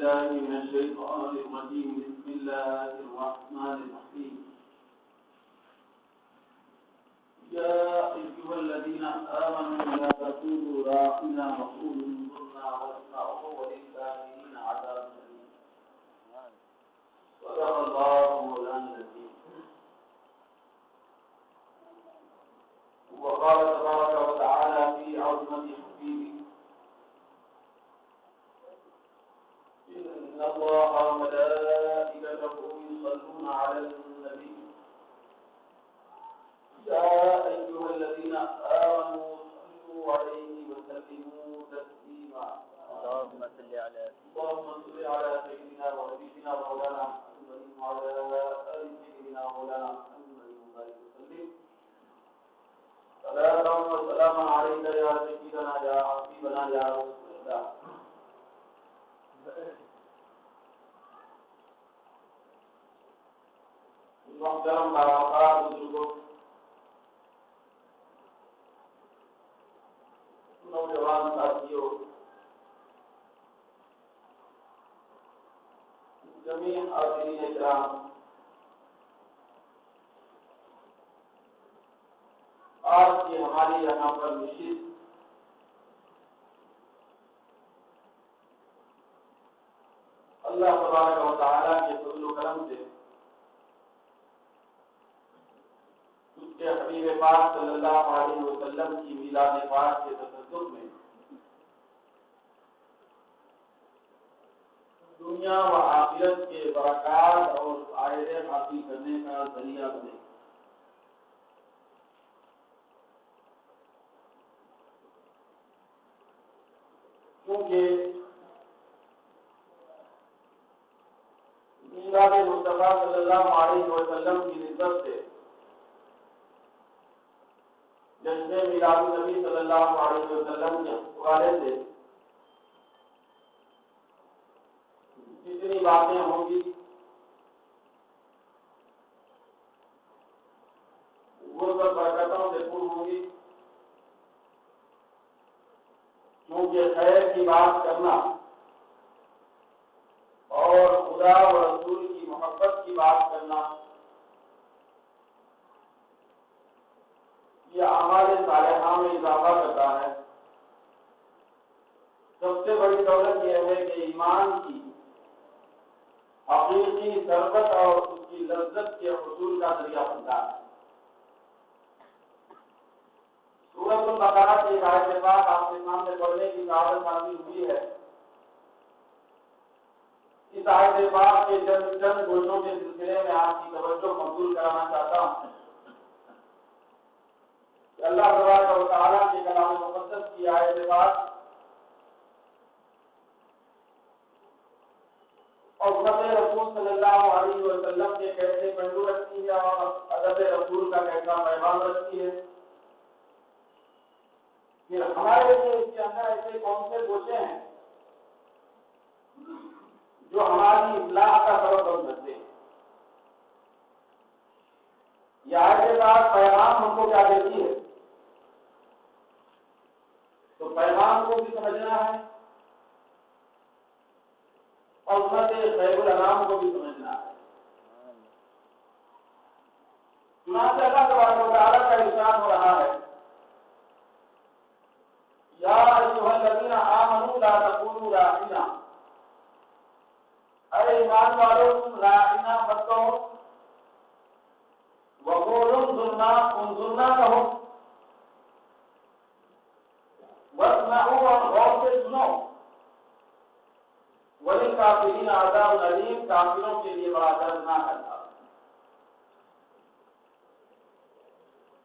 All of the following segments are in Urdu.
بالله من الشيطان الرجيم. بسم الله الرحمن الرحيم. يا أيها الذين آمنوا لا تقولوا راعنا وقولوا انظرنا واسمعوا وللكافرين عذاب أليم. صدق الله مولانا العظيم. وقال تبارك وتعالى في عظمة حبيبه: إن الله وملائكته يصلون على النبي يا أيها الذين آمنوا صلوا عليه وسلموا تسليما. اللهم صل على سيدنا ونبينا مولانا محمد وعلى آل سيدنا مولانا محمد وبارك وسلم. صلاة وسلاما عليك يا سيدنا يا حبيبنا يا رسول الله. محترم باوقار بزرگوں، نوجوان ساتھیوں، جمیع حاضرین کرام، آج کی ہماری یہاں پر نشست اللہ تبارک و تعالیٰ کے فضل و کرم سے اس کے حبیب پاک صلی اللہ علیہ وسلم کی میلاد پاک کے تصدق میں دنیا و آخرت کے برکات اور فائدے حاصل کرنے کا ذریعہ بنے. کیونکہ میلاد مصطفیٰ صلی اللہ علیہ وسلم کی نسبت سے جشن میلاد النبی صلی اللہ علیہ وسلم کے حوالے سے جتنی باتیں ہوں گی وہ سب برکتوں سے پور ہوں گی. کیونکہ خیر کی بات کرنا اور خدا و رسول کی محبت کی بات کرنا یہ اعمال صالحہ میں اضافہ کرتا ہے. سب سے بڑی دولت یہ ہے کہ ایمان کی حقیقی ضرورت اور اس کی لذت کے حصول کا ذریعہ بنتا ہے. سورۃ البقرہ کی آیت پاک آپ کے سامنے پڑھنے کی سعادت حاصل ہوئی ہے. اس آیت پاک کے چند گوشوں کے سلسلے میں آپ کی توجہ مبذول کرانا چاہتا ہوں. اللہ تبارک و تعالیٰ کے کلام مقدس کی آیت پاک اور سنت رسول صلی اللہ علیہ وسلم کے کیسے پہلو رکھتی ہے اور ادب رسول کا کیسا پیغام رکھتی ہے. پھر ہمارے لیے اس کے اندر ایسے کون سے گوشے ہیں جو ہماری اصلاح کا سبب بن سکتے ہیں. یہ آیت پاک پیغام ہم کو کیا دیتی ہے؟ تو پیغام کو بھی سمجھنا ہے اور سنت خیر الانام کو بھی سمجھنا ہے. چنانچہ اللہ تبارک و تعالیٰ کا ارشاد ہو رہا ہے: یا ایھا الذین آمنوا لا تقولوا راعنا. اے ایمان والو تم راعنا مت کہو، وقولوا انظرنا کہو، واسمعوا اور غور سے سنو، وللکافرین عذاب علیم. کافروں کے لیے بڑا دردناک عذاب.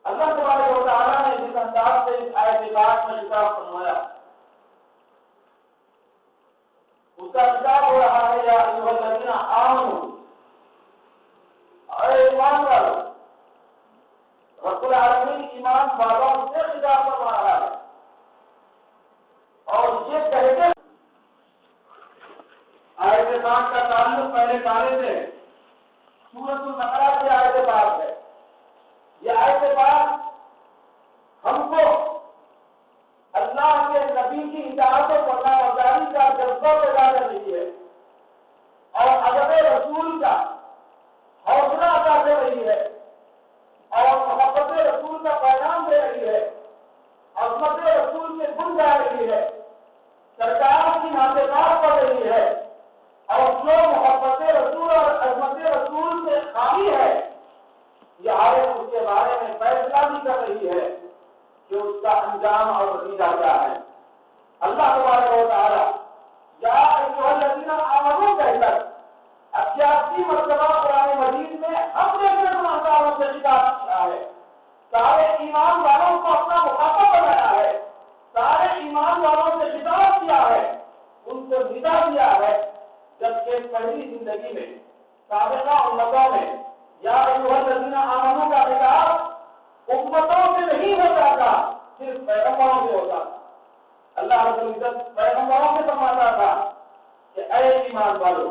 اللہ تبارک و تعالیٰ نے جس انداز سے اس آیت پاک میں خطاب فرمایا اس کا خطاب ہو رہا ہے: یا ایھا الذین آمنوا. اے ایمان والو. رب العالمین ایمان والوں سے خطاب فرما رہا ہے اور یہ کہہ کے آیت پاک کا تعلق پہلے پارے سے سورۃ البقرہ کی آیت پاک ہے. یہ آیت پاک ہم کو اللہ کے نبی کی اطاعت و فرمانبرداری کا جذبہ پیدا کر رہی ہے رہی ہے، سرکار کی ناطقات پڑھ رہی ہے، اور جو محبت رسول اور عظمت رسول سے خالی ہے، یہ آیت اس کے بارے میں فیصلہ بھی کر رہی ہے کہ اس کا انجام اور نتیجہ کیا ہے۔ اللہ تبارک و تعالی یا ایھا الذین آمنوا کہہ کر 88 مرتبہ قرآن مجید میں ہم نے گناہگاروں سے خطاب کیا ہے، سارے ایمان والوں کو اپنا مخاطب بنایا ہے، سارے ایمان والوں سے خطاب کیا ہے، ان کو ندا دیا ہے، جبکہ پہلی زندگی میں سابقہ امتوں میں یا ایھا الذین آمنوا کا خطاب امتوں سے نہیں ہوتا تھا، صرف پیغمبروں سے ہوتا تھا۔ اللہ رب العزت پیغمبروں سے فرماتا تھا کہ اے ایمان والو،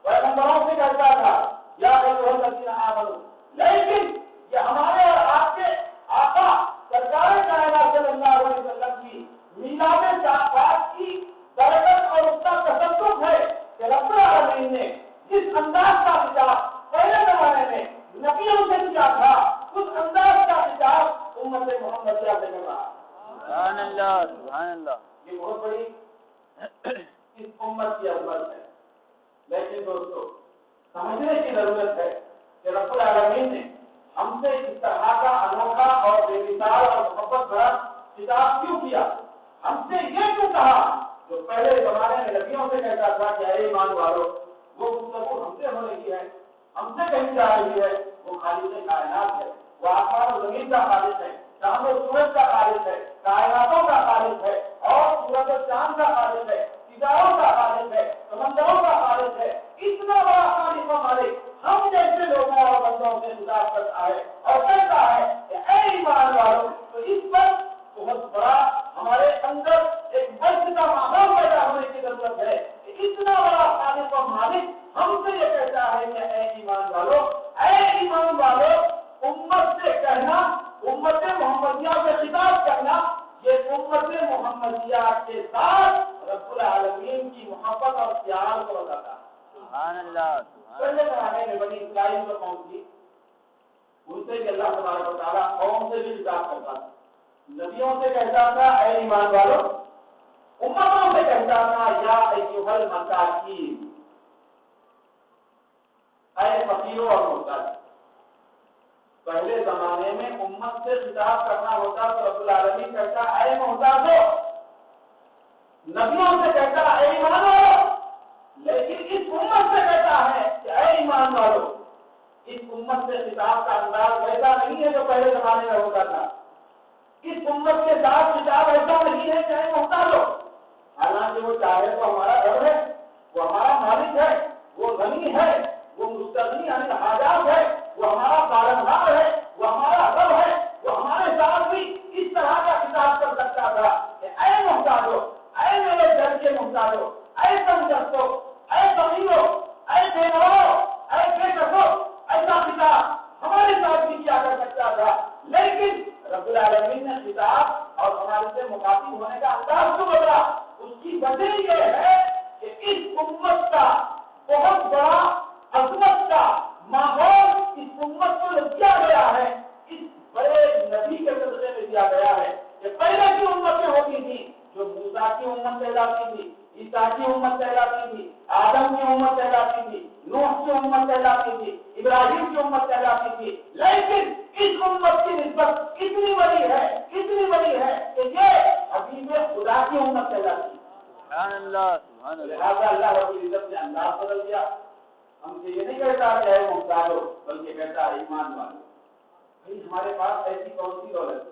پیغمبروں سے کہتا تھا یا ایھا الذین آمنوا، لیکن یہ ہمارے اور آپ کے آقا سرکار کائنات صلی اللہ علیہ وسلم کی میلاد شفاعت کی برکت اور اس کا تصدق ہے کہ رب العالمین نے جس انداز کا خطاب پہلے زمانے میں نبیوں سے کیا تھا، اس انداز کا خطاب امت محمدیہ سے کر رہا ہے۔ سبحان اللہ، سبحان اللہ۔ یہ بہت بڑی اس امت کی عظمت ہے، لیکن دوستو سمجھنے کی ضرورت ہے کہ رب العالمین نے ہم سے اس طرح کا انوکھا اور بے مثال اور محبت بھرا خطاب کیوں کیا، ہم سے یہ کیوں کہا جو پہلے زمانے میں نبیوں سے کہتا تھا کہ اے ایمان والو، وہ گفتگو ہم سے ہو رہی ہے، ہم سے کہی جا رہی ہے، وہ خالق کائنات ہے، وہ آسمان و زمین کا خالق ہے، چاند و سورج کا خالق ہے، کائناتوں کا خالق ہے، اور سورج و چاند کا خالق ہے، ستاروں کا خالق ہے، سمندروں کا خالق ہے، اتنا بڑا خالق و مالک ہم جیسے لوگوں اور بندوں سے خطاب کرتا ہے اور کہتا ہے کہ اے ایمان والوں، تو اس پر بہت بڑا ہمارے اندر ایک وقت کا ماحول پیدا ہونے کی ضرورت ہے کہ اتنا بڑا خالق و مالک ہم سے یہ کہتا ہے کہ اے ایمان والو، اے ایمان والو، امت سے کہنا، امت محمدیہ سے خطاب کرنا، یہ امت محمدیہ کے ساتھ رب العالمین کی محبت اور پیار کو بتاتا ہے۔ سبحان اللہ۔ پہلے زمانے میں بنی اسرائیل جو قوم تھی، ان سے بھی اللہ تبارک و تعالیٰ قوم سے بھی خطاب کرتا تھا، نبیوں سے کہتا تھا اے ایمان والو، امتوں سے کہتا تھا یا ایھا المساکین، اے فقیروں اور محتاج۔ پہلے زمانے میں امت سے خطاب کرنا ہوتا تو رب العالمین کہتا اے محتاجو، نبیوں سے کہتا اے ایمان والو، لیکن اس امت سے کہتا ہے کہ اے ایمان والو۔ اس امت سے خطاب کا انداز ویسا نہیں ہے جو پہلے زمانے میں ہوتا تھا، اس امت کے ساتھ خطاب ایسا نہیں ہے کہ اے محتاجو، حالانکہ وہ چاہے تو ہمارا رب ہے، وہ ہمارا مالک ہے، وہ غنی ہے، وہ مستغنی عن الحاجات ہے، وہ ہمارا پالنہار ہے، وہ ہمارا رب ہے، وہ ہمارے ساتھ بھی اس طرح کا خطاب کر سکتا تھا کہ اے محتاجو، اے میرے گھر کے محتاجو، اے سمجھو، اے فقیرو، اے بےنوالو، اے بے کسو، ایسا خطاب ہمارے ساتھ بھی کیا کر سکتا تھا، لیکن رب العالمین نے خطاب اور ہمارے سے مخاطب ہونے کا انداز کیوں بدلا؟ اس کی وجہ یہ ہے کہ اس امت کا بہت بڑا عظمت کا ماحول اس امت کو دیا گیا ہے، اس بڑے نبی کے صدقے میں دیا گیا ہے کہ پہلے کی امتیں ہوتی تھی جو موسیٰ کی امت کہلاتی تھی، عیسیٰ کی امت کہلاتی تھی، آدم کی امت کہلاتی تھی، نوح کی امت کہلاتی تھی، ابراہیم کی امت کہلاتی تھی، لیکن اس امت کی نسبت اتنی بڑی ہے کہ یہ حبیب خدا کی امت کہلاتی ہے۔ سبحان اللہ، سبحان اللہ۔ لہٰذا اللہ رب العزت نے انداز بدل دیا، ہم سے یہ نہیں کہتا کہ اے محتاجو، بلکہ کہتا ہے ایمان والو۔ بھائی ہمارے پاس ایسی کون سی دولت ہے؟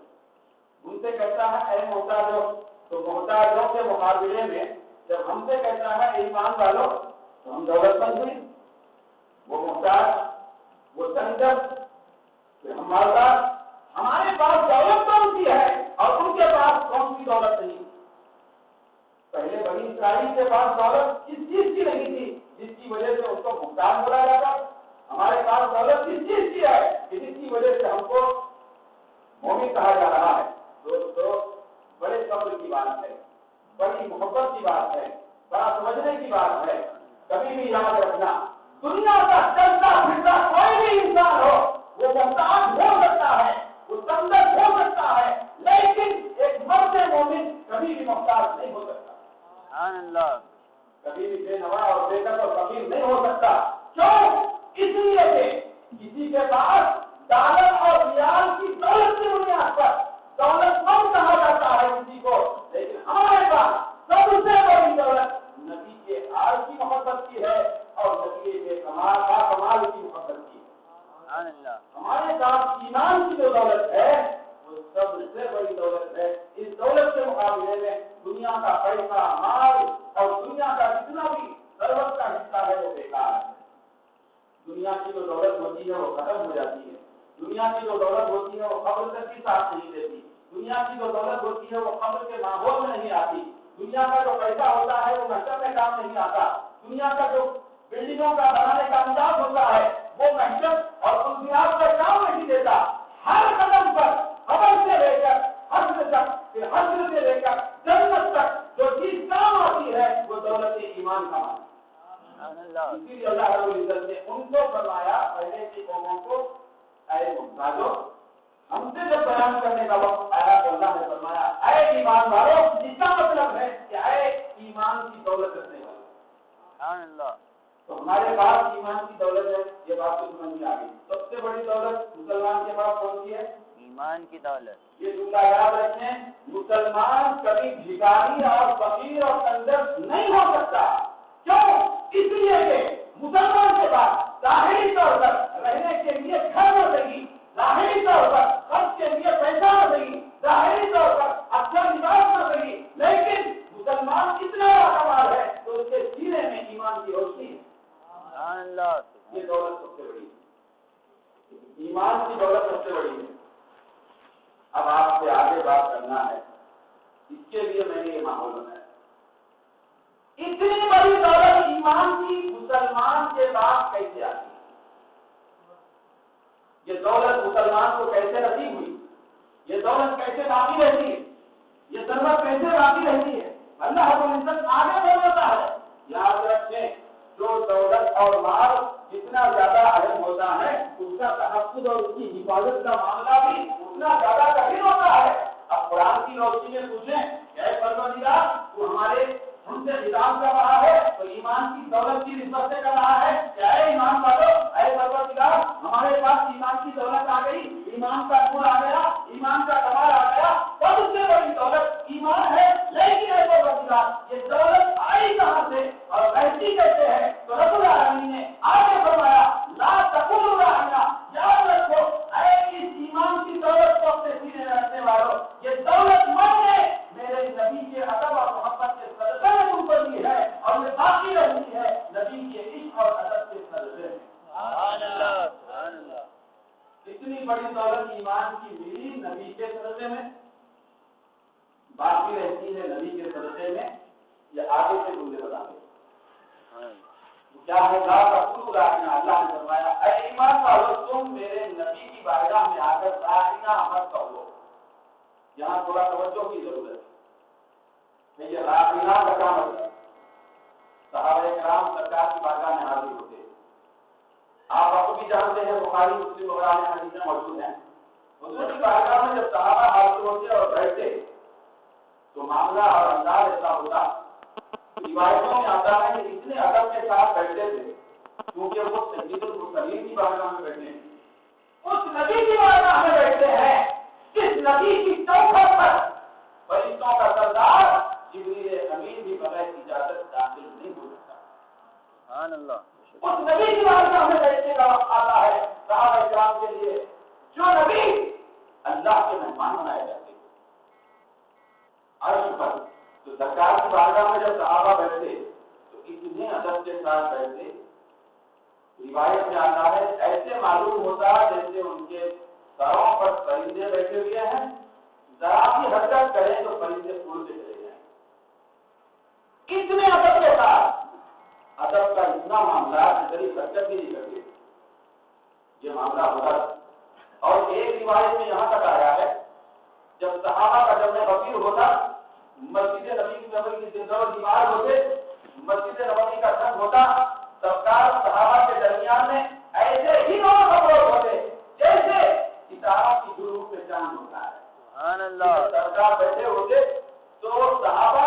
ان سے کہتا ہے اے محتاجو، تو محتاجوں کے مقابلے میں جب ہم سے کہتا ہے ایمان والو تو ہم دولت مند ہوئی، وہ محتاج، وہ تنگ، ہم مالدار۔ ہمارے پاس دولت کون سی ہے اور ان کے پاس کون سی دولت نہیں؟ پہلے بنی اسرائیل کے پاس دولت کس چیز کی نہیں تھی جس کی وجہ سے ان کو محتاج بولا جاتا؟ ہمارے پاس دولت کس چیز کی ہے کہ جس کی وجہ سے ہم کو مومن کہا جا رہا ہے؟ دوستو بڑے صبر کی بات ہے، بڑی محبت کی بات ہے، بڑا سمجھنے کی بات ہے۔ کبھی بھی یاد رکھنا، دنیا کا چلتا پھرتا کوئی بھی انسان ہو وہ محتاج ہو سکتا ہے، وہ تنگ ہو سکتا ہے، لیکن ایک مرد مومن کبھی بھی محتاج نہیں سبحان اللہ. کبھی بھی بے نوا اور بے قدر اور فقیر نہیں ہو سکتا. کیوں؟ اس لیے کہ کسی کے پاس دولت اور ریال کی دولت کی بنیاد پر دولت مند کہا جاتا ہے کسی کو، لیکن ہمارے پاس سب سے بڑی دولت نبی کے آل کی محبت کی ہے اور نبی کے کمال کی محبت کی ہے. سبحان اللہ. ہمارے ساتھ ایمان کی جو دولت ہے وہ سب سے بڑی دولت ہے. اس دولت کے مقابلے میں دنیا کا پیسہ، مال اور دنیا کا جتنا بھی ثروت کا حصہ ہے وہ بیکار ہے. دنیا کی جو دولت ہوتی ہے وہ ختم ہو جاتی ہے. دنیا کی جو دولت ہوتی ہے وہ قبر تک بھی ساتھ نہیں دیتی. دنیا کی جو دولت ہوتی ہے وہ قبر کے ماحول میں نہیں آتی. دنیا کا جو پیسہ ہوتا ہے وہ محشر میں کام نہیں آتا. دنیا کا جو بلڈنگوں کا بنانے کا انداز ہوتا ہے وہ محشر اور بنیاد پر کام نہیں دیتا. ہر قدم پر قبر سے لے کر حشر تک، پھر حشر سے لے کر جنت تک جو چیز کام آتی ہے وہ دولت ایمان کا مال. اسی لیے اللہ رب العزت نے ان کو فرمایا، پہلے کی قوموں کو، اے محتاجو، ہم سے جب بیان کرنے کا وقت آیا تو اللہ نے فرمایا اے ایمان والو. اس کا مطلب ہے کہ اے ایمان کی دولت رکھنے والے. تو ہمارے پاس ایمان کی دولت ہے، یہ بات تو سمجھ میں آ گئی. سب سے بڑی دولت مسلمان کے پاس کون سی ہے؟ ایمان کی دولت. یہ جملہ یاد رکھیں، مسلمان کبھی بھکاری اور فقیر اور کنجر نہیں ہو سکتا. کیوں؟ اس لیے کہ مسلمان کے پاس ظاہری طور پر رہنے کے لیے گھر نہ صحیح، ظاہری طور پر خرچ کے لیے پیسہ نہ صحیح، ظاہری طور پر اچھا لباس نہ صحیح، لیکن مسلمان اتنا کمال ہے تو اس کے سینے میں ایمان کی روشنی ہے. یہ دولت سب سے بڑی ہے. ایمان کی دولت سب سے بڑی ہے. اب آپ سے آگے بات کرنا ہے، اس کے لیے میں نے یہ ماحول بنایا. اتنی بڑی دولت ایمان کی مسلمان کے پاس کیسے آتی ہے؟ یہ دولت مسلمان کو کیسے نصیب ہوئی؟ یہ دولت کیسے باقی رہتی ہے؟ یہ ثروت کیسے باقی رہتی ہے؟ اللہ رب العزت آگے بولتا ہے. یاد رکھیں، جو دولت اور مال جتنا زیادہ اہم ہوتا ہے اس کا تحفظ اور اس کی حفاظت کا معاملہ بھی اتنا زیادہ کٹھن ہوتا ہے. اب قرآن کی روشنی میں پوچھیں کہ اے پروردگار تو ہمارے ہم سے خطاب کر رہا ہے تو ایمان کی دولت کی نسبت سے کر رہا ہے کہ اے ایمان والو، اے پروردگار ہمارے پاس ایمان کی دولت آ گئی، ایمان کا نور آ گیا، ایمان کا کمال آ گیا. سب سے بڑی دولت ایمان ہے. لیکن اے پروردگار یہ دولت آئی کہاں سے اور رہتی کیسے ہے؟ تو رب العالمین نے آگے فرمایا لا تقولوا راعنا، یاد رکھو اے اس ایمان کی دولت کو اپنے سینے میں رکھنے والوں، یہ دولت من نے میرے نبی کے ادب اور محبت کے صدقے میں تم کو دی ہے اور یہ باقی رہتی ہے نبی کے عشق اور ادب کے صدقے میں. سبحان اللہ، سبحان اللہ. اتنی بڑی دولت ایمان کی ملی نبی کے صدقے میں، باقی رہتی ہے نبی کے صدقے میں. یہ آگے سے مجھے بتا دیں کیا ہے. اللہ نے فرمایا اے ایمان والو تم میرے نبی کی بارگاہ میں آ کر راعنا مت کہو. یہاں تھوڑا توجہ کی ضرورت ہے. یہ راعنا کا کیا مطلب؟ صحابہ کرام سرکار کی بارگاہ میں حاضر ہوتے. آپ اب بھی جانتے ہیں بخاری مسلم وغیرہ میں حدیثیں موجود ہیں. حضور کی بارگاہ میں جب صحابہ حاضر ہوتے اور بیٹھتے تو معاملہ اور انداز ایسا ہوتا. روایتوں میں آتا ہے کہ اتنے ادب کے ساتھ بیٹھتے تھے کیونکہ وہ سید المرسلین کی بارگاہ میں بیٹھے ہیں. اس نبی کی بارگاہ میں بیٹھتے ہیں جس نبی کی چوکھٹ پر فرشتوں کا سردار جبریل امین بھی بغیر اجازت داخل نہیں ہو سکتا. سبحان اللہ. اس نبی کی بارگاہ میں بیٹھنے کا وقت آتا ہے صحابہ کرام کے لیے جو نبی اللہ کے مہمان بنائے جاتے ہیں عرش پر. تو سرکار کی بارگاہ میں جب صحابہ بیٹھتے تو اتنے ادب کے ساتھ بیٹھتے. روایت میں آتا ہے ایسے معلوم ہوتا جیسے ان کے سروں پر پرندے بیٹھے ہوئے ہیں، ذرا سی حرکت کریں تو پرندے اڑتے چلے جائیں. کتنے ادب کے ساتھ، ادب کا اتنا معاملہ کہ حرکت بھی نہیں کرتے یہ معاملہ ہوتا. اور ایک روایت میں یہاں تک آیا ہے جب صحابہ کا جب غفیر ہوتا مسجد نبی کی نبی کی زندہ دیوار ہوتے، مسجد نبوی کا چھت ہوتا، سرکار صحابہ کے درمیان میں ایسے ہی لوگ ہوتے جیسے ستاروں کی غروب پہ چاند ہوتا ہے. سبحان اللہ. سرکار بیٹھے ہوتے تو صحابہ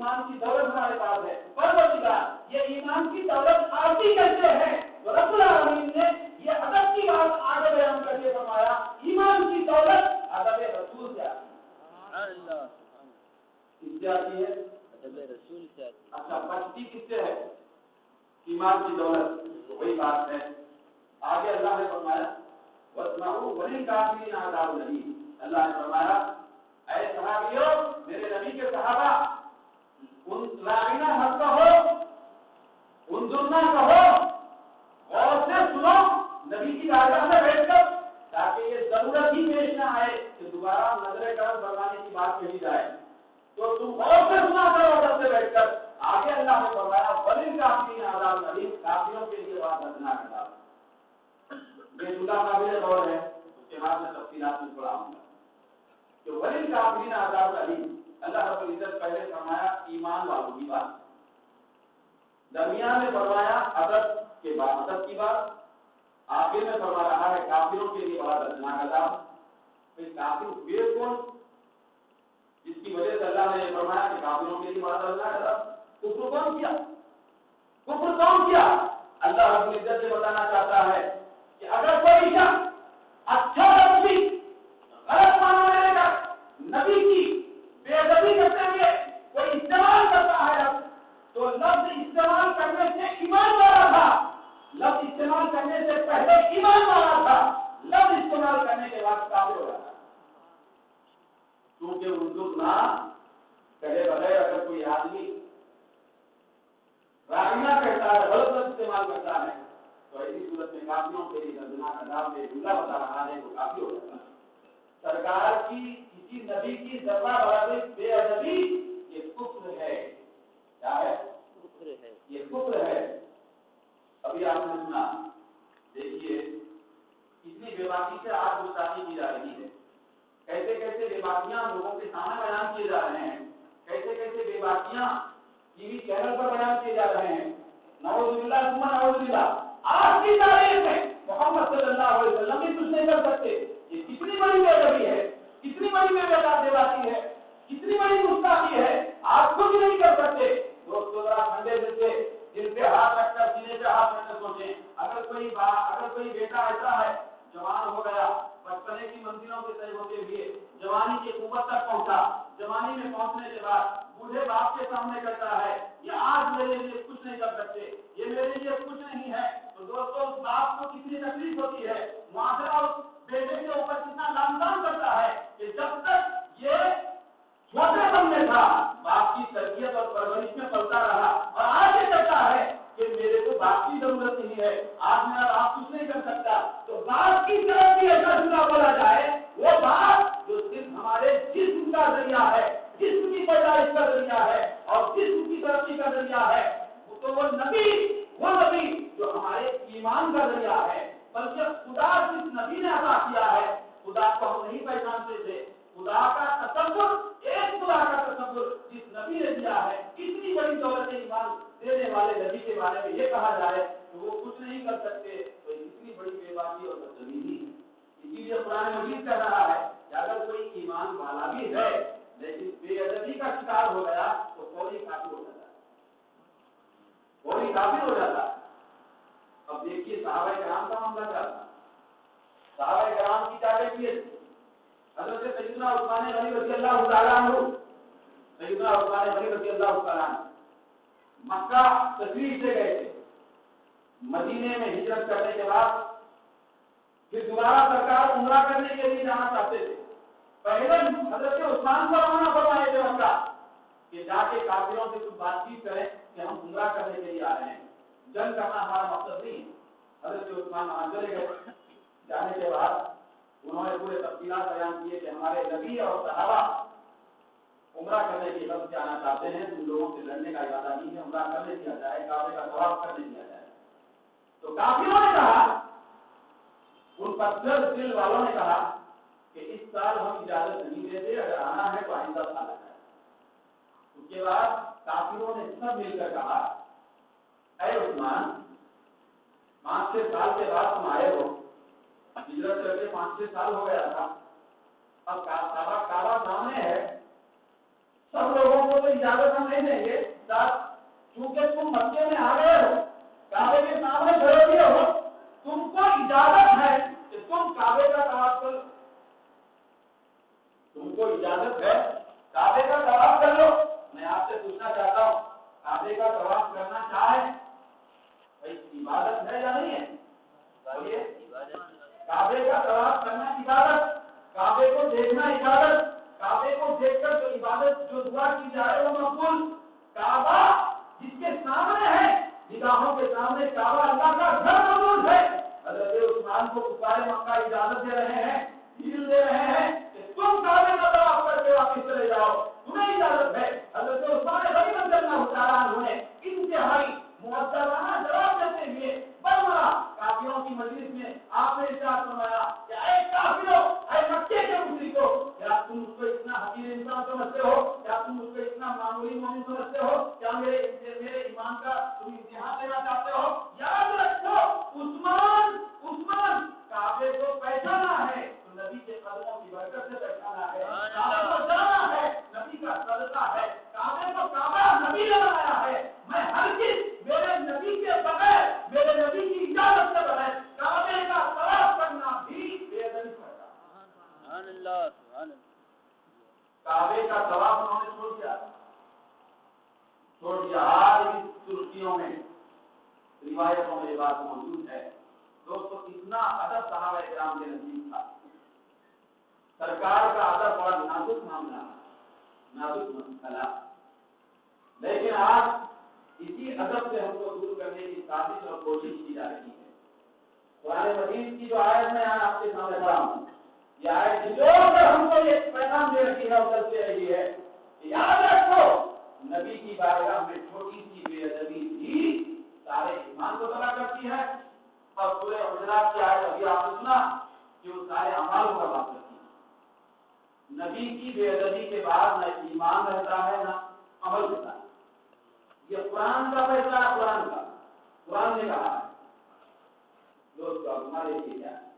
ایمان کی دولت ہمارے پاس ہے، پروردگار یہ ایمان کی دولت آتی کیسے ہے؟ تو رب العالمین نے یہ ادب کی بات آگے بیان کر کے فرمایا ایمان کی دولت ادب رسول سے آتی ہے۔ کس سے آتی ہے؟ ادب رسول سے آتی ہے۔ اچھا بچتی کس سے ہے؟ ایمان کی دولت، وہی بات ہے۔ آگے اللہ نے فرمایا وَاسْمَعُوا وَلِلْكَافِرِينَ عَذَابٌ أَلِيمٌ، اللہ نے فرمایا اے صحابیوں، میرے نبی کے صحابہ، ان لاغینا مت کہو، انظرنا کہو، غور سے سنو نبی کی بارگاہ میں بیٹھ کر، تاکہ یہ ضرورت ہی پیش نہ آئے کہ دوبارہ نظر کرم فرمانے کی بات کہی جائے، تو تم غور سے سنا کرو ادب سے بیٹھ کر۔ آگے اللہ نے فرمایا وَلِلْكَافِرِينَ عَذَابٌ أَلِيمٌ، کافروں کے لیے بات دردناک عذاب۔ یہ جملہ قابل غور ہے، اس کے بعد میں تفصیلات میں پڑھاؤں گا کہ وَلِلْكَافِرِينَ عَذَابٌ أَلِيمٌ۔ اللہ رب العزت پہلے فرمایا ایمان والوں کی بات، درمیان میں فرمایا ادب کے بعد ادب کی بات، آخر میں فرما رہا ہے کافروں کے لیے بڑا دردناک عذاب۔ پھر کافر ہوئے کون جس کی وجہ سے اللہ نے فرمایا کہ کافروں کے لیے بڑا دردناک عذاب؟ کفر کون کیا؟ کفر کون کیا؟ اللہ رب العزت سے بتانا چاہتا ہے کہ اگر کوئی شخص اچھا لفظ بھی غلط معنی میں لے کر نبی کی بے ادبی کرتے ہوئے کوئی استعمال کرتا ہے لفظ، تو لفظ استعمال کرنے سے ایمان والا تھا، لفظ استعمال کرنے سے پہلے ایمان والا تھا، لفظ استعمال کرنے کے بعد کافر ہو جاتا ہے۔ کیونکہ اردو نہ کہے بغیر اگر کوئی آدمی راغینا کہتا ہے، غلط لفظ استعمال کرتا ہے، تو ایسی صورت میں کافروں کے لیے دردناک عذاب میں جملہ بتا رہا ہے وہ کافی ہو جاتا ہے۔ سرکار کی کسی نبی کی ذرہ برابر بے ادبی یہ کفر ہے۔ کیا ہے؟ کفر ہے، یہ کفر ہے۔ ابھی آپ نے سنا، دیکھیے کتنی بے باکی سے آج گستاخی کی جا رہی ہے، کیسے کیسے بے باکیاں لوگوں کے سامنے بیان کیے جا رہے ہیں، کیسے کیسے بے باکیاں ٹی وی چینل پر بیان کیے جا رہے ہیں۔ نعوذ باللہ ثم نعوذ باللہ۔ آج کی تاریخ میں محمد صلی اللہ علیہ وسلم بھی کچھ نہیں کر سکتے۔ یہ کتنی بڑی بے ادبی ہے، کتنی بڑی بے باکی ہے، کتنی بڑی گستاخی ہے، آپ کچھ نہیں کر سکتے۔ دوستو ذرا ٹھنڈے دل سے دل پہ ہاتھ رکھ کر سینے پہ ہاتھ رکھ کر سوچیں، اگر کوئی بیٹا ایسا ہے جوان ہو گیا، بچپنے کی منزلوں سے طے ہوتے ہوئے جوانی کی قوت تک پہنچا، جوانی میں پہنچنے کے بعد بوڑھے باپ کے سامنے کہتا ہے یہ آج میرے لیے کچھ نہیں کر سکتے، یہ میرے لیے کچھ نہیں ہے، تو دوستو اس باپ کو کتنی تکلیف ہوتی ہے، معاشرہ اس بیٹے کے اوپر کتنا لامتان کرتا ہے کہ جب تک یہ چھوٹے پن میں تھا باپ کی تربیت اور پرورش میں پلتا رہا، اور آج یہ کہتا ہے کہ میرے کو باپ کی ضرورت نہیں ہے، آج میرا باپ کچھ نہیں کر سکتا۔ تو باپ کی طرف بھی ایسا جملہ بولا جائے، وہ باپ جو صرف ہمارے جسم کا ذریعہ ہے، جسم کی پیدائش کا ذریعہ ہے اور جسم کی ترقی کا ذریعہ ہے، تو وہ نبی جو ہمارے ایمان کا ذریعہ ہے، بلکہ خدا جس نبی نے عطا کیا ہے، خدا کو ہم نہیں پہچانتے تھے، خدا کا تصور، ایک خدا کا تصور جس نبی نے دیا ہے، اتنی بڑی دولت ایمان دینے والے نبی کے بارے میں یہ کہا جائے کہ وہ کچھ نہیں کر سکتے، تو اتنی بڑی بے باکی اور بدتمیزی ہے۔ اسی لیے قرآن مجید کہہ رہا ہے کہ اگر کوئی ایمان والا بھی ہے لیکن بے ادبی کا شکار ہو گیا تو فوری کافر ہو جاتا ہے، فوری کافر ہو جاتا ہے۔ اب دیکھیے صحابہ کرام کا معاملہ کیا تھا، صحابہ کرام کی کیا کیفیت تھی؟ حضرت سیدنا عثمان غنی رضی اللہ تعالیٰ عنہ، سیدنا عثمان غنی رضی اللہ تعالیٰ عنہ مکہ تشریف سے گئے تھے، مدینے میں ہجرت کرنے کے بعد پھر دوبارہ سرکار عمرہ کرنے کے لیے جانا چاہتے تھے۔ پہلے حضرت عثمان کو روانہ فرمائے تھے مکہ کہ جا کے کافروں سے کچھ بات چیت کریں کہ ہم عمرہ کرنے کے لیے آ رہے ہیں، جنگ کرنا ہمارا مقصد نہیں ہے۔ حضرت عثمان وہاں چلے گئے، جانے کے بعد انہوں نے پورے تفصیلات بیان کیے کہ ہمارے نبی اور صحابہ عمرہ کرنے کے لفظ سے آنا چاہتے ہیں، تم لوگوں سے لڑنے کا ارادہ نہیں ہے، عمرہ کرنے دیا جائے، کعبے کا طواف کرنے دیا جائے۔ تو کافروں نے کہا، ان پتھر دل والوں نے کہا کہ اس سال ہم اجازت نہیں دیتے، اگر آنا ہے تو آئندہ سال آنا ہے۔ اس کے بعد کافروں نے سب مل کر کہا اے عثمان، 5-6 سال کے بعد تم آئے ہو، ہجرت کر کے 5-6 سال ہو گیا تھا، اب کعبہ سامنے ہے، سب لوگوں کو تو اجازت ہم نہیں دیں گے، چونکہ تم مکے میں آ گئے ہو، کعبے کے سامنے کھڑے ہوئے ہو، تم کو اجازت ہے کہ تم کعبے کا طواف کرو، تم کو اجازت ہے کعبے کا طواف کر لو۔ میں آپ سے پوچھنا چاہتا ہوں، کعبے کا طواف کرنا چاہے بھائی عبادت ہے یا نہیں ہے؟ بولیے، کعبے کا طواف کرنا عبادت، کعبے کو دیکھنا عبادت، کعبے کو دیکھ کر جو عبادت جو دعا کی جائے وہ مقبول۔ کعبہ جس کے سامنے ہے، نگاہوں کے سامنے کعبہ اللہ کا گھر موجود ہے۔ حضرت عثمان کو کفار مکہ اجازت دے رہے ہیں، ڈھیل دے رہے ہیں کہ تم کعبے کا طواف کر کے واپس چلے جاؤ، تمہیں اجازت ہے۔ حضرت عثمان غنی رضی اللہ تعالیٰ عنہ نے انتہائی مؤدبانہ جواب دیتے ہوئے برملا کافروں کی مجلس میں آپ نے ارشاد فرمایا کہ اے کافروں، اے مکے کے مشرکوں، کیا تم اس کو اتنا حقیر انسان سمجھتے ہو؟ کیا تم اس کو اتنا معمولی مومن سمجھتے ہو؟ کیا میرے ایمان کا تم امتحان لینا چاہتے ہو؟ یاد رکھو، عثمان کعبے کو پہچانا ہے تو نبی کے قدموں کی برکت سے پہچانا ہے، کعبے کو جانا ہے نبی کا صدقہ ہے، کعبے کو کعبہ نبی نے بنایا ہے۔ میں ہرگز میرے نبی کے بغیر، میرے نبی کی اجازت کے بغیر کعبے کا طواف کرنا بھی بے ادبی کرتا۔ سبحان اللہ، سبحان اللہ۔ کعبے کا طواف انہوں نے چھوڑ دیا۔ آج بھی ترکیوں میں روایتوں میں یہ بات موجود ہے۔ دوستو، اتنا ادب صحابہ کرام کے نزدیک تھا، سرکار کا ادب بڑا نازک معاملہ، نازک مسئلہ، لیکن آج اسی ادب سے ہم کو دور کرنے کی سازش اور کوشش کی جا رہی ہے۔ قرآن مجید کی جو آیت میں آج آپ کے سامنے پڑھا ہوں، یہ آیت جوڑ کر ہم کو یہ پیغام دے رکھی ہے، ادھر سے رہی ہے، یاد رکھو نبی کی بارگاہ میں چھوٹی سی بے ادبی بھی سارے ایمان کو تباہ کرتی ہے، اور پورے حجرات کی آیت ابھی آپ نے سنا کہ وہ سارے اعمال کو تباہ کرتی ہے۔ نبی کی بے ادبی کے بعد نہ ایمان رہتا ہے نہ عمل رہتا ہے۔ یہ قرآن کا فیصلہ ہے، قرآن نے کہا ہے۔ دوستو، اب ہمارے لیے کیا ہے؟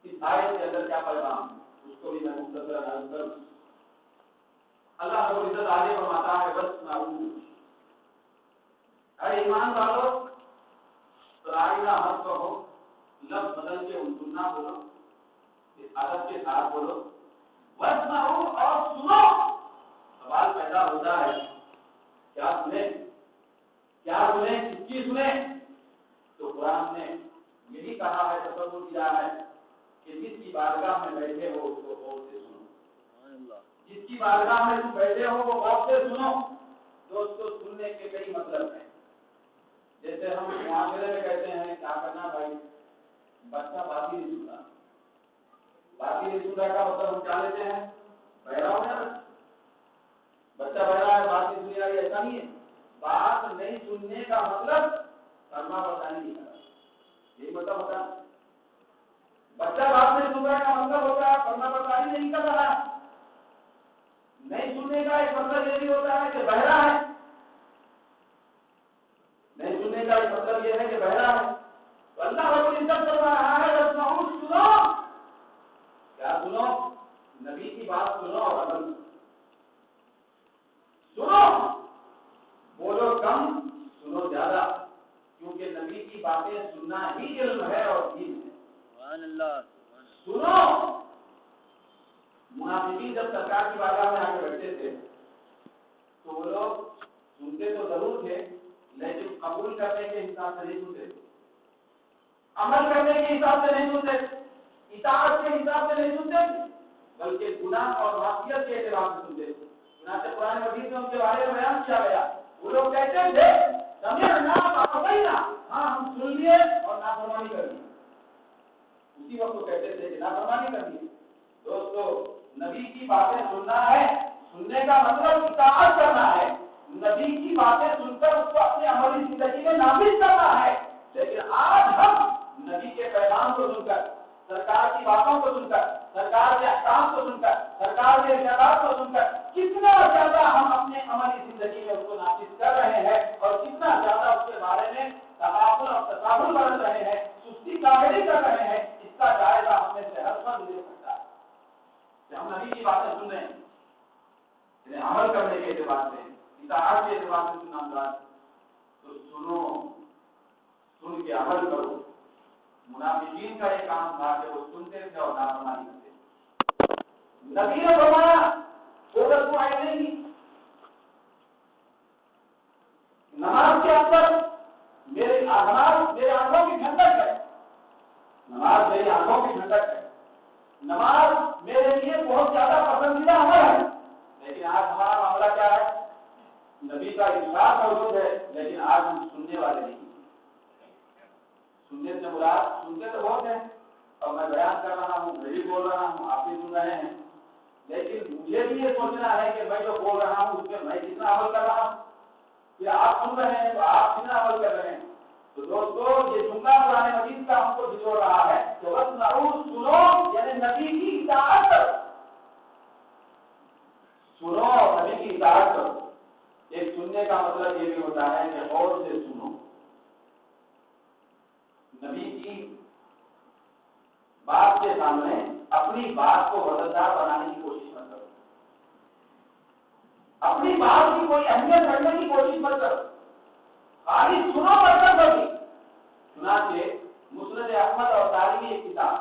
اس آیت کے اندر کیا پیغام ہے اس کو بھی میں مختصر عرض کروں۔ اللہ رب العزت آگے فرماتا ہے وَاسْمَعُوا، اے ایمان والو، رائنا مت کہو، لفظ بدل کے اردو نہ بولو، اس ادب کے ساتھ بولو۔ وَاسْمَعُوا، اور سنو۔ سوال پیدا ہوتا ہے، کیا سنیں؟ کیا سنیں؟ کس کی سنیں؟ تو قرآن نے یہی کہا ہے، تصور کیا ہے کہ جس کی بارگاہ میں بیٹھے ہو اس کو غور سے سنو۔ جس کی بارگاہ میں تم بیٹھے ہو وہ غور سے سنو۔ دوستو، سننے کے کئی مطلب ہیں۔ جیسے ہم معاشرے میں کہتے ہیں کیا کرنا بھائی، بچہ بات ہی نہیں سنتا۔ بات ہی نہیں سنتا کا مطلب ہم کیا لیتے ہیں؟ بہرا ہو جانا، بچہ بہرا ہے، بات نہیں سنی آئی، ایسا نہیں ہے۔ بات نہیں سننے کا مطلب فرما برداری نہیں کرنا، یہی مطلب ہوتا ہے۔ بچہ بات نہیں سن رہا کا مطلب ہوتا ہے فرما برداری نہیں کر رہا ہے۔ نہیں سننے کا ایک مطلب یہ بھی ہوتا ہے کہ بہرا ہے۔ نہیں سننے کا ایک مطلب یہ ہے کہ بہرا ہے۔ تو اللہ رب العزت فرما رہا ہے وَاسْمَعُوا، سنو۔ کیا سنو؟ نبی کی بات سنو اور عمل سنو۔ بولو کم، سنو زیادہ، کیونکہ نبی کی باتیں سننا ہی علم ہے اور دین ہے۔ سبحان اللہ، سنو۔ منافقین جب سرکار کی بارگاہ میں آ کے بیٹھتے تھے تو وہ لوگ سنتے تو ضرور تھے، لیکن قبول کرنے کے حساب سے نہیں سنتے، عمل کرنے کے حساب سے نہیں سنتے، اطاعت کے حساب سے نہیں سنتے، بلکہ گناہ اور معصیت کے اعتبار سے سنتے۔ چنانچہ قرآن مجید میں ان کے بارے میں بیان کیا گیا، وہ لوگ کہتے تھے سمعنا وعصینا، ہاں ہم سن لیے اور نافرمانی کر دی۔ اسی وقت وہ کہتے تھے کہ نافرمانی کر دی۔ دوستو، نبی کی باتیں سننا ہے، سننے کا مطلب اطاعت کرنا ہے۔ نبی کی باتیں سن کر اس کو اپنے عملی زندگی میں نافذ کرنا ہے۔ لیکن آج ہم نبی کے پیغام کو سن کر، سرکار کی باتوں کو سن کر، سرکار کے احکام کو سن کر، سرکار کے ارشادات کو سن کر کتنا زیادہ ہم اپنے عملی زندگی میں اس کو نافذ کر رہے ہیں اور کتنا زیادہ اس کے بارے میں تغافل اور تصاہل برت رہے ہیں، سستی کاہلی کر رہے ہیں، اس کا جائزہ ہم میں سے ہر فرد لے سکتا ہے کہ ہم نبی کی باتیں سن رہے ہیں۔ یعنی عمل کرنے کے اعتبار سے، اطاعت کے اعتبار سے سننا مراد، تو سنو، سن کے عمل کرو۔ منافقین کا یہ کام تھا کہ وہ سنتے تھے اور نافرمانی کرتے۔ نبی نے فرمایا قرۃ عینی، نماز کے اندر میرے آنکھوں کی ٹھنڈک ہے، نماز میری آنکھوں کی ٹھنڈک ہے، نماز میرے لیے بہت زیادہ پسندیدہ عمل ہے۔ لیکن آج ہمارا معاملہ کیا ہے؟ نبی کا ارشاد موجود ہے لیکن آج ہم سننے والے نہیں۔ سننے سے مراد، سنتے تو بہت ہیں اور میں بیان کر رہا ہوں، میں بھی بول رہا ہوں، آپ بھی سن رہے ہیں، لیکن مجھے بھی یہ سوچنا ہے کہ میں جو بول رہا ہوں اس میں میں کتنا عمل کر رہا ہوں۔ کہ آپ سن رہے ہیں تو آپ کتنا عمل کر رہے ہیں؟ تو دوستو یہ جملہ قرآن مجید کا ہم کو جھجوڑ رہا ہے کہ وَاسْمَعُوا، سنو، یعنی نبی کی اطاعت کرو، سنو اور نبی کی اطاعت کرو۔ ایک سننے کا مطلب یہ بھی ہوتا ہے کہ غور سے سنو، نبی کی بات کے سامنے اپنی بات کو وزندار بنانے کی کوشش مت کرو، اپنی بات کی کوئی اہمیت کرنے کی کوشش مت کرو، خالی سنو برکت ہوگی۔ چنانچہ مسند احمد اور دارمی ایک کتاب،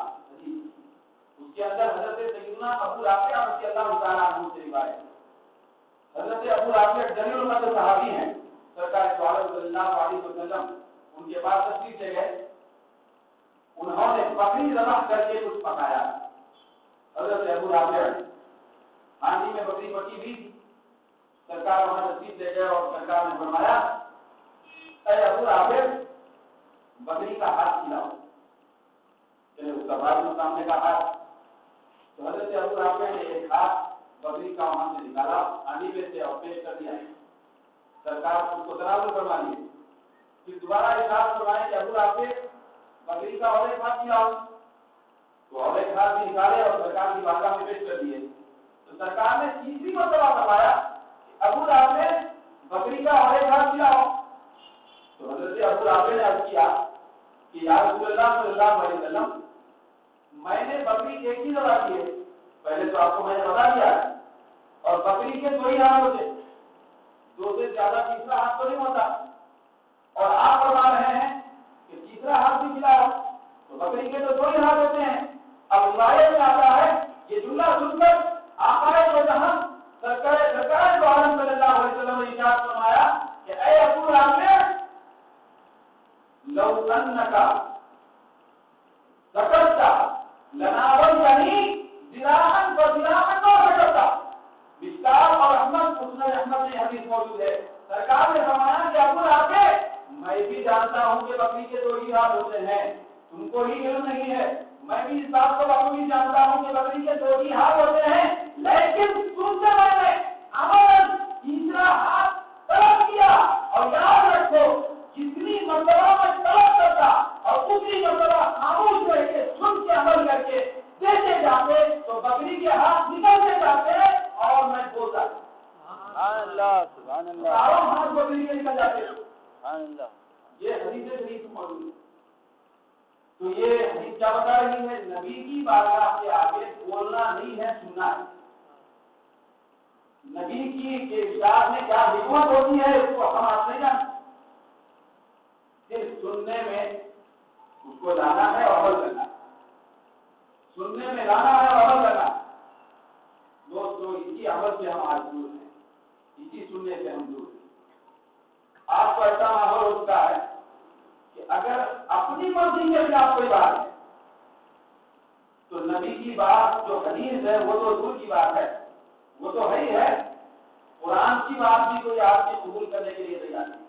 اس کے اندر حضرت سیدنا ابو رافع رضی اللہ تعالیٰ عنہ سے روایت، حضرت ابو رافع جلیل القدر صحابی ہیں، سرکار دو عالم صلی اللہ علیہ وسلم ان کے پاس تشریف لے گئے، انہوں نے بکری ذبح کر کے کچھ پکایا۔ حضرت ابو رافع ہانڈی میں بکری پکی ہوئی تھی، سرکار وہاں تشریف لے گئے اور سرکار نے فرمایا اے ابو رافع بکری کا ہاتھ کھلاؤ، اس کا بعد میں سامنے کا ہاتھ، تو حضرت ابو رافع نے ایک ہاتھ بکری کا وہاں سے نکالا ہانڈی میں سے اور پیش کر دیا، سرکار اس کو تناول فرما لیے، پھر دوبارہ ارشاد فرمائے کہ ابو رافع بکری کا اور ایک ہاتھ کھلاؤ، تو اور ایک ہاتھ بھی نکالے اور سرکار کی بارگاہ میں پیش کر دیے، تو سرکار نے تیسری مرتبہ فرمایا ابو رافع بکری کا اور ایک ہاتھ کھلاؤ، تو حضرت ابو رافع نے عرض کیا کہ یا رسول اللہ صلی اللہ علیہ وسلم میں نے بکری ایک ہی ذبح کی ہے، پہلے تو آپ کو میں نے بتا دیا ہے، اور بکری کے دو ہی ہاتھ ہوتے، دو سے زیادہ تیسرا ہاتھ تو نہیں ہوتا، اور آپ فرما رہے ہیں کہ تیسرا ہاتھ بھی کھلاؤ، تو بکری کے تو دو ہی ہاتھ ہوتے ہیں۔ اب روایت میں آتا ہے یہ جملہ سن کر آقا دو جہاں سرکار دو عالم صلی اللہ علیہ وسلم نے ارشاد فرمایا کہ اے ابو رافع لو انک سکت لناولتنی ذراعا فذراعا ما سکت۔ مشکات اور احمد مسند احمد میں حدیث موجود ہے، سرکار نے فرمایا کہ ابو رافع میں بھی جانتا ہوں کہ بکری کے دو ہی ہاتھ ہوتے ہیں، تم کو ہی علم نہیں ہے، میں بھی اس بات کو بخوبی جانتا ہوں کہ بکری کے دو ہی ہاتھ ہوتے ہیں، لیکن تم سے میں نے عملاً تیسرا ہاتھ طلب کیا، اور یاد رکھو جتنی مرتبہ میں طلب کرتا اور اتنی مرتبہ خاموش رہ کے سن کے عمل کر کے دیتے جاتے تو بکری کے ہاتھ نکلتے جاتے اور میں بولتا سبحان اللہ، سبحان اللہ، چاروں ہاتھ بکری کے نکل جاتے۔ سبحان اللہ، یہ حدیث شریف موجود ہے۔ تو یہ حدیث کیا بتا رہی ہے؟ نبی کی بارگاہ کے آگے بولنا نہیں ہے، سننا ہے۔ نبی کی ارشاد میں کیا حکمت ہوتی ہے اس کو ہم آپ نہیں جانتے، صرف سننے میں اس کو لانا ہے اور عمل کرنا ہے، سننے میں لانا ہے اور عمل کرنا ہے۔ دوستو اسی عمل سے ہم آج دور ہیں، اسی سننے سے ہم دور ہیں۔ آپ کو ایسا ماحول ہو چکا ہے کہ اگر اپنی مرضی کے خلاف کوئی بات ہے تو نبی کی بات جو حدیث ہے وہ تو دور کی بات ہے، وہ تو ہے ہی ہے، قرآن کی بات بھی کوئی آدمی قبول کرنے کے لیے تیار نہیں،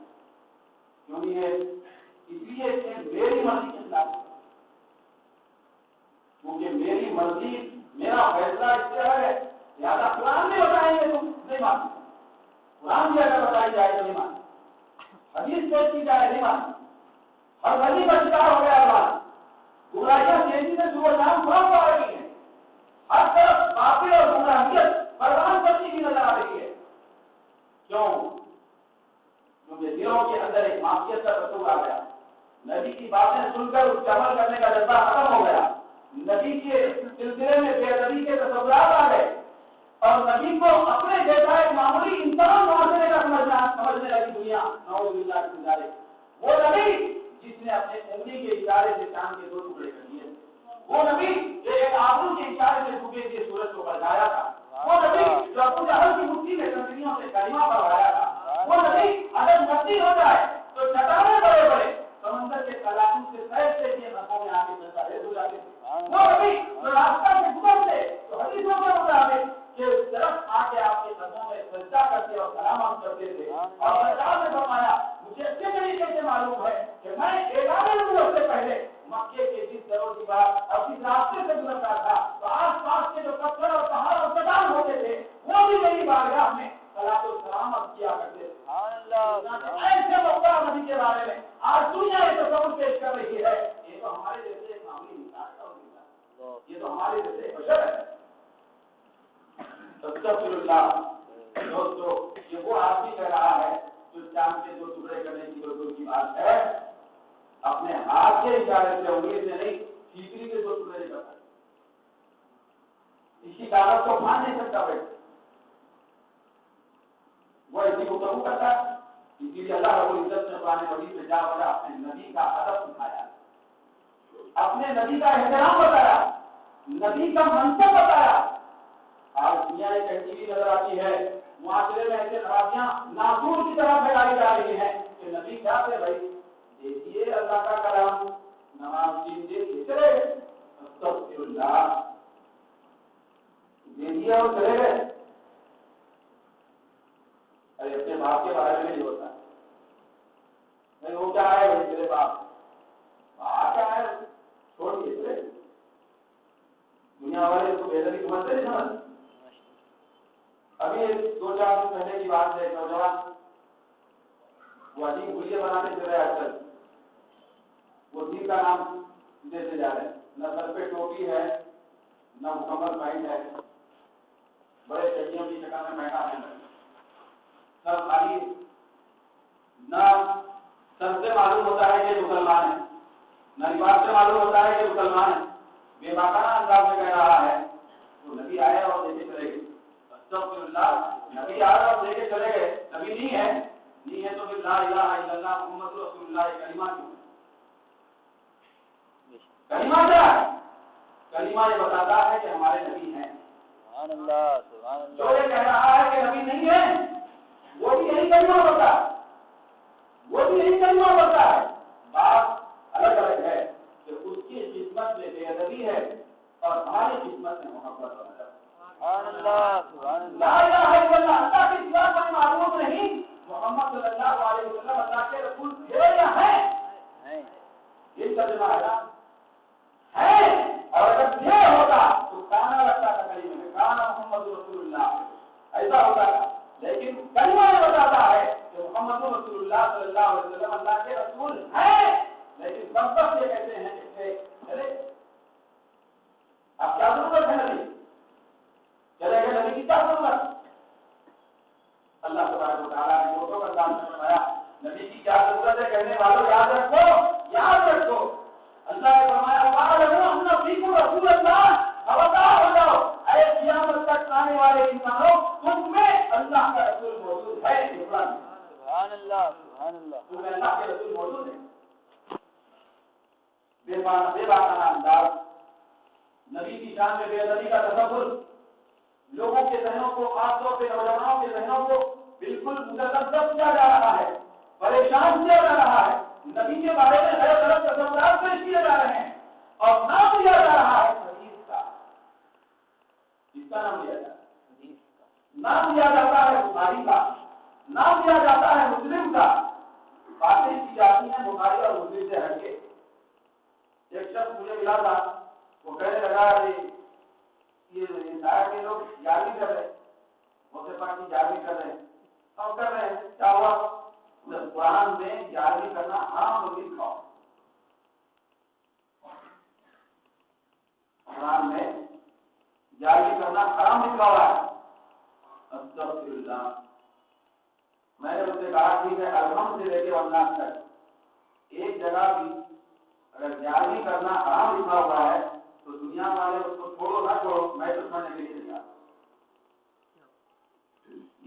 کیوں نہیں ہے؟ اس لیے کہ میری مرضی کے خلاف، کیونکہ میری مرضی میرا فیصلہ اس سے ہے، لہٰذا قرآن میں بتائیں گے تم نہیں مانتے، قرآن بھی اگر بتائی جائے تو نہیں مانتے، حدیث پیش کی جائے نہیں مانتے، اور غنی کا شکار ہو گیا اللہ، گمراہیاں تیزی سے صبح شام پھیل پا رہی ہیں، ہر طرف باطل اور گمراہیت پروان کرتی ہوئی نظر آ رہی ہے۔ کیوں؟ کیونکہ دلوں کے اندر ایک معصیت کا تصور آ گیا، نبی کی باتیں سن کر اس کے عمل کرنے کا جذبہ ختم ہو گیا، نبی کے سلسلے میں بے ادبی کے تصورات آ گئے، اور نبی کو اپنے جیسا ایک معمولی انسان معاشرے کا سمجھنے لگی دنیا، نعوذ باللہ من ذالک۔ وہ نبی جس نے اپنے انگلی کے اشارے سے چاند کے 2 ٹکڑے کر دیے، وہ نبی جو ایک آبرو کے اشارے سے ٹکڑے کے سورج کو بڑھایا تھا، وہ نبی جو ابو جہل کی مٹھی میں کنکریوں سے کلمہ پڑھایا تھا، وہ نبی اگر مسجد ہو جائے تو چٹانیں بڑے بڑے سمندر کے تالابوں سے سیر سے یہ نفوں میں آ کے چلتا ہے ہو جاتے تھے، وہ نبی جو راستہ سے گزرتے تو حدیثوں کے مطابق کہ اس طرف آ کے آپ کے قدموں میں سجدہ کرتے اور سلام کرتے تھے، اور سرکار نے فرمایا مجھے اچھے طریقے سے معلوم ہے کہ میں 11 نبوت سے پہلے مکے کے جس دروں کی بات اور جس راستے سے گزرتا تھا تو آس پاس کے جو پتھر اور پہاڑ اور چٹان ہوتے تھے وہ بھی میری بارگاہ میں صلاۃ و سلام کیا کرتے تھے۔ ایسے موقع نبی کے بارے میں آج دنیا یہ تصور پیش کر رہی ہے، یہ تو ہمارے جیسے ایک معمولی انسان کا، یہ تو ہمارے جیسے بشر ہے۔ استغفر اللہ۔ دوستو یہ وہ آدمی کہہ رہا ہے جو چاند کے 2 ٹکڑے کرنے کی ضرورت کی بات ہے، اپنے ہاتھ کے اشارے سے انگلی سے نہیں، ٹھیکری کے 2 ٹکڑے نہیں کرتا، اسی کاغذ کو کھا نہیں سکتا بھائی، وہ اسی کو قبول کرتا ہے۔ اسی لیے اللہ رب العزت نے قرآن مجید میں جا بجا اپنے نبی کا ادب سکھایا، اپنے نبی کا احترام بتایا، نبی کا منصب بتایا۔ آج دنیا ایک ایسی بھی نظر آتی ہے، معاشرے میں ایسے خرابیاں ناسور کی طرح پھیلائی جا رہی ہیں کہ نبی کیا تھے بھائی، دیکھیے اللہ کا کلام، نماز دیکھیے چلے گئے، استغفر اللہ دیکھیے اور چلے گئے۔ ارے اپنے باپ کے بارے میں نہیں ہوتا نہیں، وہ کیا ہے بھائی تیرے باپ کیا ہے، چھوڑ دیے چلے، دنیا والے اس کو بہتری سمجھتے نہیں سمجھ۔ ابھی 2-4 دن پہلے کی بات ہے، نوجوان وہ عجیب گلیے بنانے چل رہے آج کل، وہ دین کا نام دیتے جا رہے ہیں، نہ سر پہ ٹوپی ہے نہ مکمل پینٹ ہے، بڑے چڑیوں کی شکل میں بیٹھا ہے، سب خالی، نہ سب سے معلوم ہوتا ہے کہ مسلمان ہے، نہ لباس سے معلوم ہوتا ہے کہ مسلمان ہے، بے باکانہ انداز میں کہہ رہا ہے۔ تو نبی آئے اور دیکھے چلے گئے، استغفر اللہ، نبی آئے اور دیکھے چلے گئے، نبی نہیں ہے تو پھر لا الہ الا اللہ محمد رسول اللہ کلمہ کیوں؟ کلمہ کیا ہے؟ کلمہ یہ بتاتا ہے کہ ہمارے نبی ہیں۔ سبحان اللہ، سبحان اللہ۔ جو یہ کہہ رہا ہے کہ نبی نہیں ہے وہ بھی یہی کلمہ ہوتا ہے، بات الگ الگ ہے کہ اس کی خدمت میں بے ادبی ہے اور ہماری خدمت میں محبت اور ادب۔ سبحان اللہ، سبحان اللہ۔ لا الہ الا اللہ، اللہ کے سوا کوئی معبود نہیں، محمد صلی اللہ علیہ وسلم اللہ کے رسول تھے یا ہیں؟ یہ ترجمہ ہے، اور اگر یہ ہوتا تو کانا لگتا تھا کلمے میں، کانا محمد رسول اللہ، ایسا ہوتا تھا، لیکن کلمہ یہ بتاتا ہے کہ محمد رسول اللہ صلی اللہ علیہ وسلم اللہ کے رسول ہیں، لیکن سب یہ کہتے ہیں کہ چلے اب کیا ضرورت ہے نبی، چلے گئے نبی کی کیا ضرورت؟ اللہ تبارک و تعالیٰ نے موٹوں کا انداز میں فرمایا نبی کی کیا ضرورت ہے، کہنے والوں یاد رکھو، اللہ نے فرمایا وَعَلَمُوا فِيكُمْ رَسُولَ اللَّهِ، خبردار ہو جاؤ اے قیامت تک آنے والے انسانوں، تم میں اللہ کا رسول موجود ہے۔ سبحان اللہ، سبحان اللہ۔ تم میں اللہ کے رسول موجود ہے۔ بے باکانہ انداز، نبی کی شان میں بے ادبی کا تصور لوگوں کے ذہنوں کو، خاص طور پہ نوجوانوں کے ذہنوں کو بالکل متذبذب کیا جا رہا ہے، پریشان کیا جا رہا ہے، نبی کے بارے میں غیر غلط تصورات پیش کیے جا رہے ہیں، اور نام لیا جا رہا ہے حدیث کا۔ کس کا نام لیا جاتا ہے؟ نام لیا جاتا ہے بخاری کا، نام لیا جاتا ہے مسلم کا، باتیں کی جاتی ہیں بخاری اور مسلم سے ہٹ کے۔ ایک شخص مجھے ملا تھا، وہ کہنے لگا یہ شاید کے لوگ جاری کر رہے ہیں، موسے پاک کی جاری کر رہے ہیں، اور کر رہے ہیں، کیا ہوا؟ قرآن میں جاری کرنا حرام اور لکھا ہو، قرآن میں جاری کرنا حرام لکھا ہوا ہے۔ استغفر اللہ۔ میں نے اس سے کہا ٹھیک ہے، الحمد سے لے کے والناس تک ایک جگہ بھی اگر جاری کرنا حرام لکھا ہوا ہے تو دنیا والے اس کو چھوڑو نہ چھوڑو، میں تو سمجھنے کے لیے تیار۔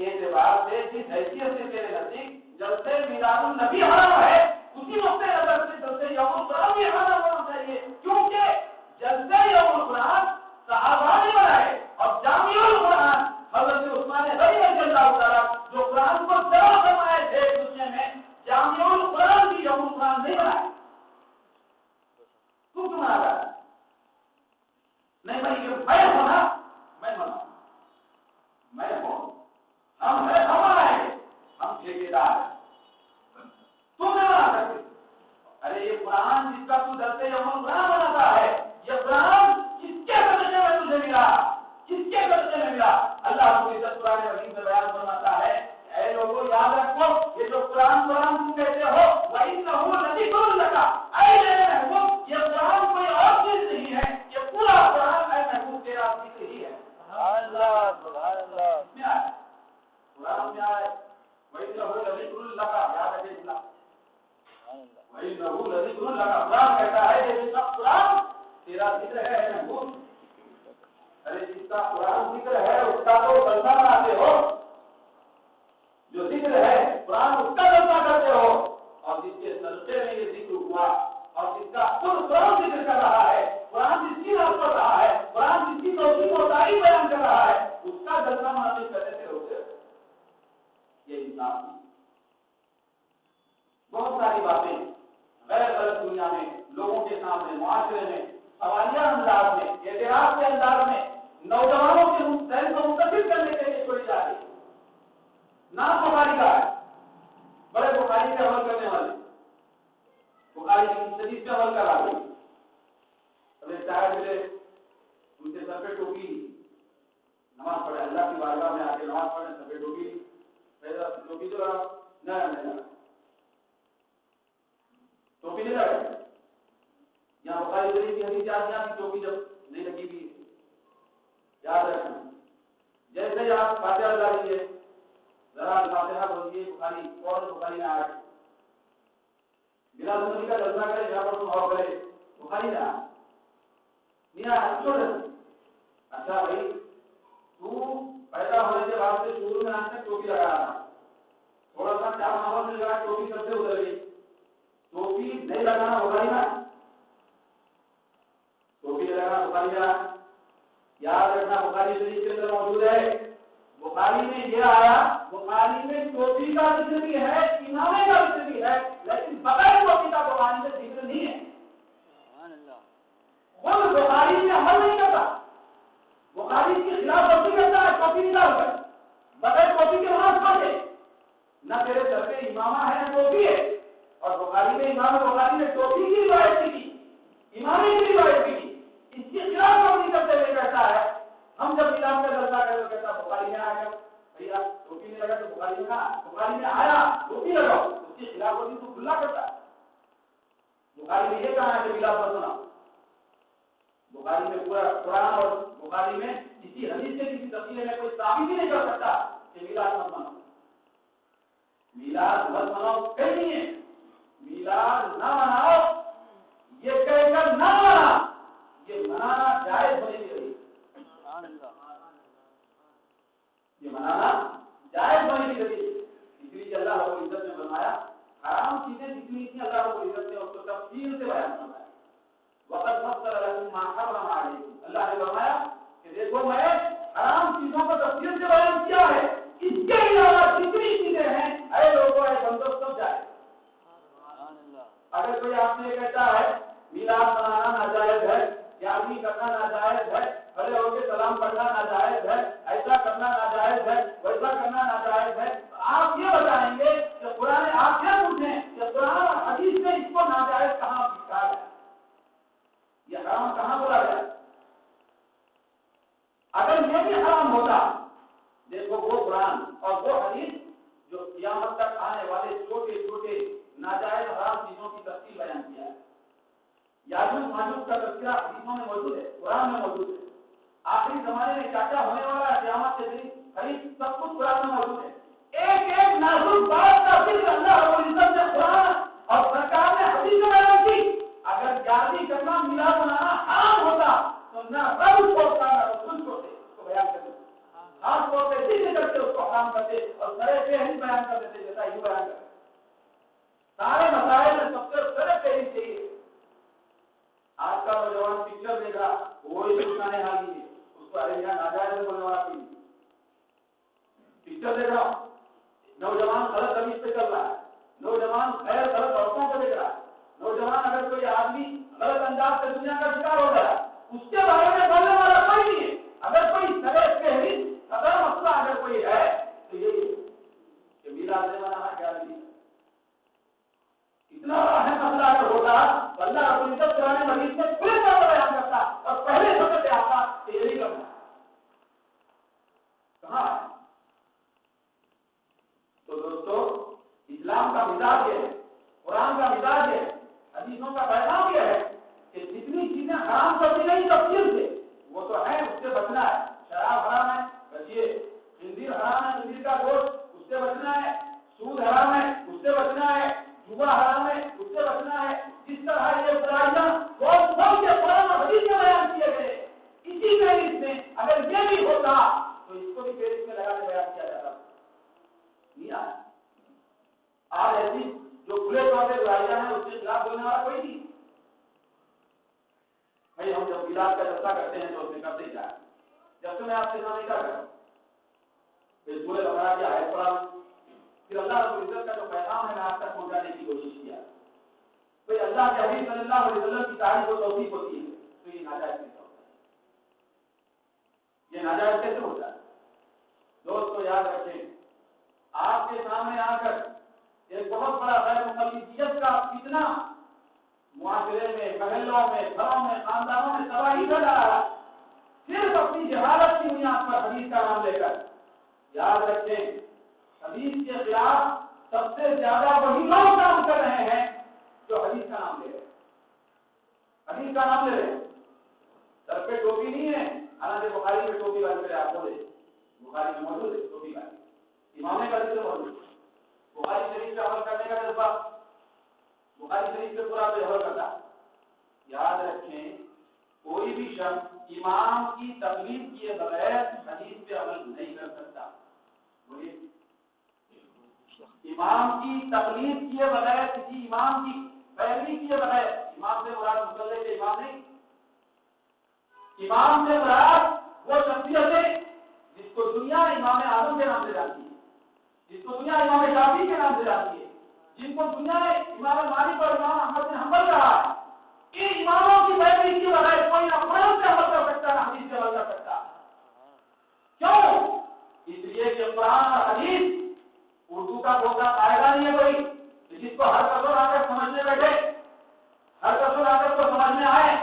اعتبار سے جس حیثیت سے تیرے نزدیک جلسے میلاد النبی حرام ہے اسی نقطۂ نظر سے جلسے یوم القرآن بھی حرام ہونا چاہیے، کیونکہ جلسے یوم القرآن صحابہ نے بنائے اور جامع القرآن حضرت عثمان غنی رضی اللہ تعالیٰ جو قرآن کو جمع فرمائے تھے دنیا میں جامع القرآن بھی یوم القرآن نہیں بنائے۔ تو کیوں آ رہا ہے؟ نہیں بھائی میں ہونا میں بنا میں ہوں ہم ہے ہمارا ہے ہم ٹھیکیدار ہیں تو نہیں بنا سکتے۔ ارے یہ قرآن جس کا تو ڈرتے یوم القرآن بناتا ہے یہ قرآن کس کے بدلے میں تجھے ملا، کس کے بدلے میں ملا؟ اللہ کو عزت قرآن حکیم سے بیان فرماتا ہے اے لوگوں یاد رکھو یہ جو قرآن تم کہتے ہو وَإِنَّهُ لَذِكْرٌ لَكَ اے میرے محبوب یہ قرآن کوئی اور چیز نہیں ہے، یہ پورا قرآن اے محبوب تیرا ذکر ہی ہے۔ سبحان اللہ سبحان اللہ قرآن میں آئے وَإِنَّهُ لَذِكْرٌ لَكَ یاد رکھے اللہ وَإِنَّهُ لَذِكْرٌ لَكَ قرآن کہتا ہے یہ قرآن تیرا ذکر ہے اے محبوب۔ ارے جس کا قرآن ذکر ہے اس کا تو بندہ بناتے ہو، جو ذکر ہے قرآن اس کا بندہ کرتے ہو، اور جس کے سلسلے میں یہ ذکر ہوا اور جس کا خود قرآن ذکر کر رہا ہے، قرآن جس کی نام پڑھ رہا ہے، قرآن جس کی توحید و تعریف بیان کر رہا ہے، اس کا جلسہ منعقد کرنے سے روکے یہ انصاف نہیں۔ بہت ساری باتیں غیر غلط دنیا میں لوگوں کے سامنے معاشرے میں سوالیہ انداز میں اعتراض کے انداز میں نوجوانوں کے ذہن کو منتخب کرنے کے لیے چھوڑی جا رہی ہے۔ نام بخاری کا ہے، بڑے بخاری پہ عمل کرنے والے بخاری کی حدیث پہ عمل کرا رہے ابھی چاہے ملے ان کے سر پہ ٹوپی نماز پڑھے اللہ کی بارگاہ میں آ کے نماز پڑھنے سر پہ ٹوپی پیدا ٹوپی تو نہیں ٹوپی نہیں لگا یہاں بخاری شریف کی حدیث یاد نہیں ٹوپی جب نہیں لگی ہوئی یاد رکھنا جیسے ہی آپ فاتحہ ڈالیے ذرا فاتحہ بولیے بخاری فوراً بخاری میں آ گئے بلا زندگی کا جلسہ کرے جہاں پر تم اور کرے بخاری میں آ نہیں آ اچھا بھائی تو پیدا ہونے کے بعد سے شروع میں آج تک ٹوپی لگا رہا تھوڑا سا کیا ماحول مل گیا ٹوپی سب سے ادھر گئی ٹوپی نہیں لگانا بخاری میں ٹوپی لگانا بخاری میں یاد رکھنا بخاری شریف کے اندر موجود ہے بخاری میں یہ آیا بخاری میں ٹوپی کا ذکر بھی ہے امامے کا ذکر بھی ہے لیکن بغیر ٹوپی کا بخاری میں ذکر نہیں ہے خود بخاری میں عمل نہیں کرتا بخاری کی خلاف ورزی کرتا ہے ٹوپی نکال کر بغیر ٹوپی کے نماز پڑھے نہ تیرے سر پہ امامہ ہے نہ ٹوپی ہے اور بخاری میں امام بخاری نے ٹوپی کی روایت کی امامے کی روایت کی اس کی خلاف ورزی کرتے ہوئے کہتا ہے ہم جب کتاب کا درجہ کرتے کہتا بخاری میں آ گیا بھیا ٹوپی نہیں لگا تو بخاری میں کہا بخاری میں آیا ٹوپی لگاؤ اس کی خلاف ورزی تو کھلا کرتا ہے بخاری میں یہ کہا ہے کہ بلا سنا بخاری میں پورا قرآن اور بخاری میں کسی حدیث سے کسی تفصیل میں کوئی ثابت ہی نہیں کر سکتا کہ میلاد مت مناؤ میلاد مت مناؤ کہیں نہیں ہے میلاد نہ مناؤ یہ کہہ کر نہ منا یہ منانا جائز ہونے کے لیے یہ منانا جائز ہونے کے لیے اس لیے اللہ رب العزت نے فرمایا حرام چیزیں جتنی تھیں اللہ رب العزت نے اس کو تفصیل سے بیان فرمایا وقت فصل لكم ما حرم عليكم اللہ نے فرمایا کہ دیکھو میں حرام چیزوں کو تفصیل سے بیان کیا ہے اس کے علاوہ جتنی چیزیں ہیں اے لوگوں اے بندو سب جائے اگر کوئی آپ سے کہتا ہے میلاد منانا ناجائز ہے یادی کرنا ناجائز ہے کھڑے ہو کے سلام پڑھنا ناجائز ہے ایسا کرنا ناجائز ہے ویسا کرنا ناجائز ہے آپ یہ بتائیں گے کہ قرآن آپ کیا پوچھیں کہ قرآن اور حدیث میں اس کو ناجائز کہاں لکھا ہے یہ حرام کہاں بولا گیا اگر یہ بھی حرام ہوتا دیکھو وہ قرآن اور وہ حدیث جو قیامت تک آنے والے چھوٹے چھوٹے ناجائز حرام چیزوں کی تفصیل بیان کیا ہے یاجوج ماجوج کا تذکرہ حدیثوں میں موجود ہے قرآن میں موجود ہے آخری زمانے میں کیا کیا ہونے والا ہے قیامت کے دن قریب سب کچھ قرآن میں موجود ہے ایک ایک نازک بات کا ذکر اللہ رب العزت نے قرآن اور سرکار نے حدیث میں بیان کی اگر جاتی کرنا میلاد منانا حرام ہوتا تو نہ رب چھوڑتا نہ رسول چھوڑتے اس کو بیان کرتے خاص طور پہ ذکر کرتے اس کو حرام کرتے بیان کر دیتے جیسا یوں بیان کر سارے مسائل میں سب سے فرق یہی چاہیے. آج کا نوجوان پکچر دیکھ رہا وہی سکھانے حالی ہے اس کو ارے یہاں ناجائز بولنے والا کوئی پکچر دیکھ رہا ہوں. نوجوان غلط رویش پہ چل رہا ہے, نوجوان غیر غلط عورتوں کو دیکھ رہا ہے, نوجوان اگر کوئی آدمی غلط انداز سے دنیا کا شکار ہو گیا اس کے بارے میں بولنے والا کوئی نہیں ہے. اگر کوئی سرے فہرست صدر مسئلہ اگر کوئی ہے تو یہی ہے کہ میلاد منانا کیا نہیں. اتنا اہم مسئلہ اگر ہوتا تو اللہ رب العزت قرآن مجید میں کھلے طور پر بیان کرتا اور پہلے سب سے آتا کہ یہی کرنا کہاں ہے. تو دوستو اسلام کا مزاج یہ ہے, قرآن کا مزاج یہ ہے, حدیثوں کا پیغام یہ ہے کہ جتنی چیزیں حرام کر دی گئی تفصیل سے وہ تو ہے اس سے بچنا ہے. شراب حرام ہے بچیے, خنزیر حرام ہے خنزیر کا گوشت اس سے بچنا ہے, سود حرام ہے اس سے بچنا ہے, جوا حرام ہے اس سے بچنا ہے. جس طرح یہ برائیاں بہت سب کے قرآن اور حدیث میں بیان کیے گئے اسی فہرست میں اگر یہ بھی ہوتا تو اس کو بھی فہرست میں لگا کے بیان کیا جاتا نہیں. آج ایسی جو کھلے طور پہ برائیاں ہیں اس کے خلاف بولنے والا کوئی نہیں. بھائی ہم جب میلاد کا جلسہ کرتے ہیں تو اس میں کرتے کیا ہے. جب سے میں آپ کے سامنے کیا کر رہا ہوں سورہ بقرہ کی آیت پڑھا, پھر اللہ رب العزت کا جو پیغام ہے میں آپ تک پہنچانے کی کوشش کیا. بھائی اللہ کے حبیب صلی اللہ علیہ وسلم کی تعریف و توصیف ہوتی ہے تو یہ ناجائز کیسے ہوتا ہے, یہ ناجائز کیسے ہوتا ہے. دوستو یاد رکھیں آپ کے سامنے آ کر ایک بہت بڑا غیر مقلدیت کا فتنہ معاشرے میں, محلوں میں, گھروں میں, خاندانوں میں تباہی کر رہا ہے صرف اپنی جہالت کی بنیاد پر حدیث کا نام لے کر. یاد رکھیں حدیث کے خلاف سب سے زیادہ وہی لوگ کام کر رہے ہیں جو حدیث کا نام لے رہے ہیں. حدیث کا نام لے رہے ہیں, سر پہ ٹوپی نہیں ہے, حالانکہ بخاری میں ٹوپی والے پہ آپ بولے بخاری میں موجود ہے ٹوپی والے, امام کا ذکر موجود ہے, بخاری شریف پہ عمل کرنے کا جذبہ بخاری شریف پہ پورا عمل کرتا. یاد رکھیں کوئی بھی شخص امام کی تقلید کیے بغیر حدیث پہ عمل نہیں کر سکتا. بولیے امام کی تقلید کیے بغیر, کسی امام کی پیروی کیے بغیر, امام سے مراد مصلی کے امام نہیں, امام سے مراد وہ شخصیت ہے جس کو دنیا امام اعظم کے نام سے جانتی ہے, جس کو دنیا امام شافعی کے نام سے جانتی ہے, جن کو دنیا نے امام مالک اور امام احمد بن حنبل کہا ہے. ان اماموں کی پیروی کے بغیر کوئی نہ قرآن سے عمل کر سکتا نہ حدیث سے عمل کر سکتا. کیوں؟ اس لیے کہ قرآن اور حدیث اردو کا بولتا قاعدہ نہیں ہے کوئی جس کو ہر قصور آ کر سمجھنے بیٹھے, ہر قصور آ کر کو سمجھنے آئے.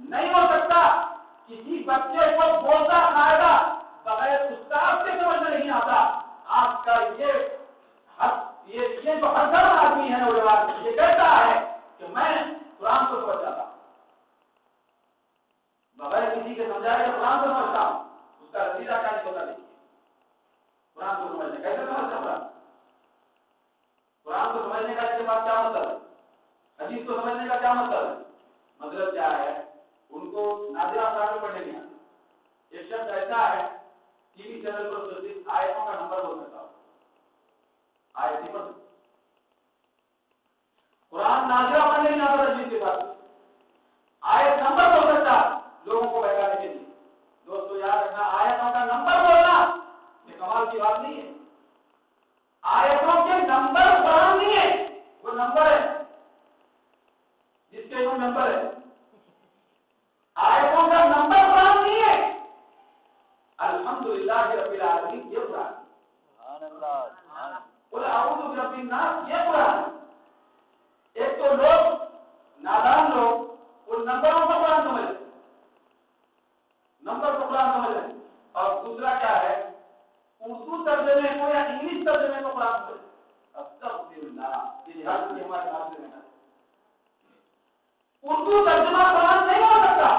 نہیں ہو سکتا. کسی بچے کو بولتا قاعدہ بغیر استاد سے سمجھ میں نہیں آتا. آج کا یہ جو ہر آدمی ہے نوجوان یہ کہتا ہے کہ میں قرآن کو سمجھ جاتا ہوں, بغیر کسی کے سمجھائے کہ قرآن کو سمجھتا ہوں, اس کا نتیجہ کیا نہیں ہوتا. نہیں قرآن کو سمجھنے کیسے سمجھتا ہوں, قرآن کو سمجھنے کا اس کے بعد کیا مطلب ہے, حدیث کو سمجھنے کا کیا مطلب ہے. مطلب کیا ہے, ان کو نادرہ قرآن پڑھنے نہیں آتا. ایک شخص ایسا ہے ٹی وی چینل پر صرف آیتوں کا نمبر بول سکتا ہو, آیت نہیں پڑھ, قرآن نادرہ پڑھنے نہیں آتا جن کے پاس آیت نمبر بول سکتا لوگوں کو بہکانے کے لیے. دوستو یاد رکھنا آیتوں کا نمبر بولنا یہ کمال کی بات نہیں ہے. آیتوں کے نمبر قرآن نہیں ہے, وہ نمبر ہے جس کے وہ نمبر ہے. آیتوں کا نمبر قرآن نہیں ہے. الحمدللہ رب العالمین یہ قرآن, قل اعوذ برب الناس یہ قرآن. ایک تو لوگ نادان لوگ ان نمبروں کو قرآن سمجھ لیں, نمبر کو قرآن سمجھ لیں, اور دوسرا کیا ہے اردو ترجمے کو یا انگلش ترجمے کو قرآن سمجھ لیں. اردو ترجمہ قرآن نہیں ہو سکتا.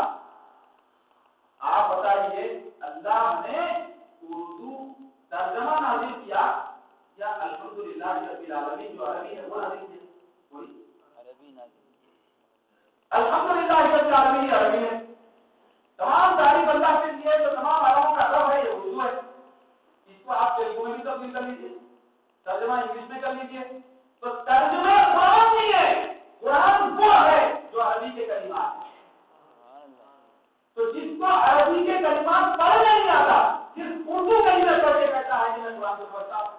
آپ بتائیے اللہ نے اردو ترجمہ نازل کیا یا الحمدللہ رب العالمین جو عربی ہے وہ نازل کیا؟ الحمدللہ رب العالمین عربی ہے. تمام تعریف اللہ کے لیے جو تمام عربوں کا رب ہے یہ اردو ہے. اس کو آپ تیلگو میں بھی تبدیل کر لیجیے, ترجمہ انگلش میں کر لیجیے. تو ترجمہ قرآن نہیں ہے، قرآن وہ ہے جو عربی کے کلمات ہیں. تو جس کو عربی کے کلمات پڑھنے نہیں آتا، صرف اردو کلمے پڑھ کے کہتا ہے کہ میں قرآن کو پڑھتا ہوں.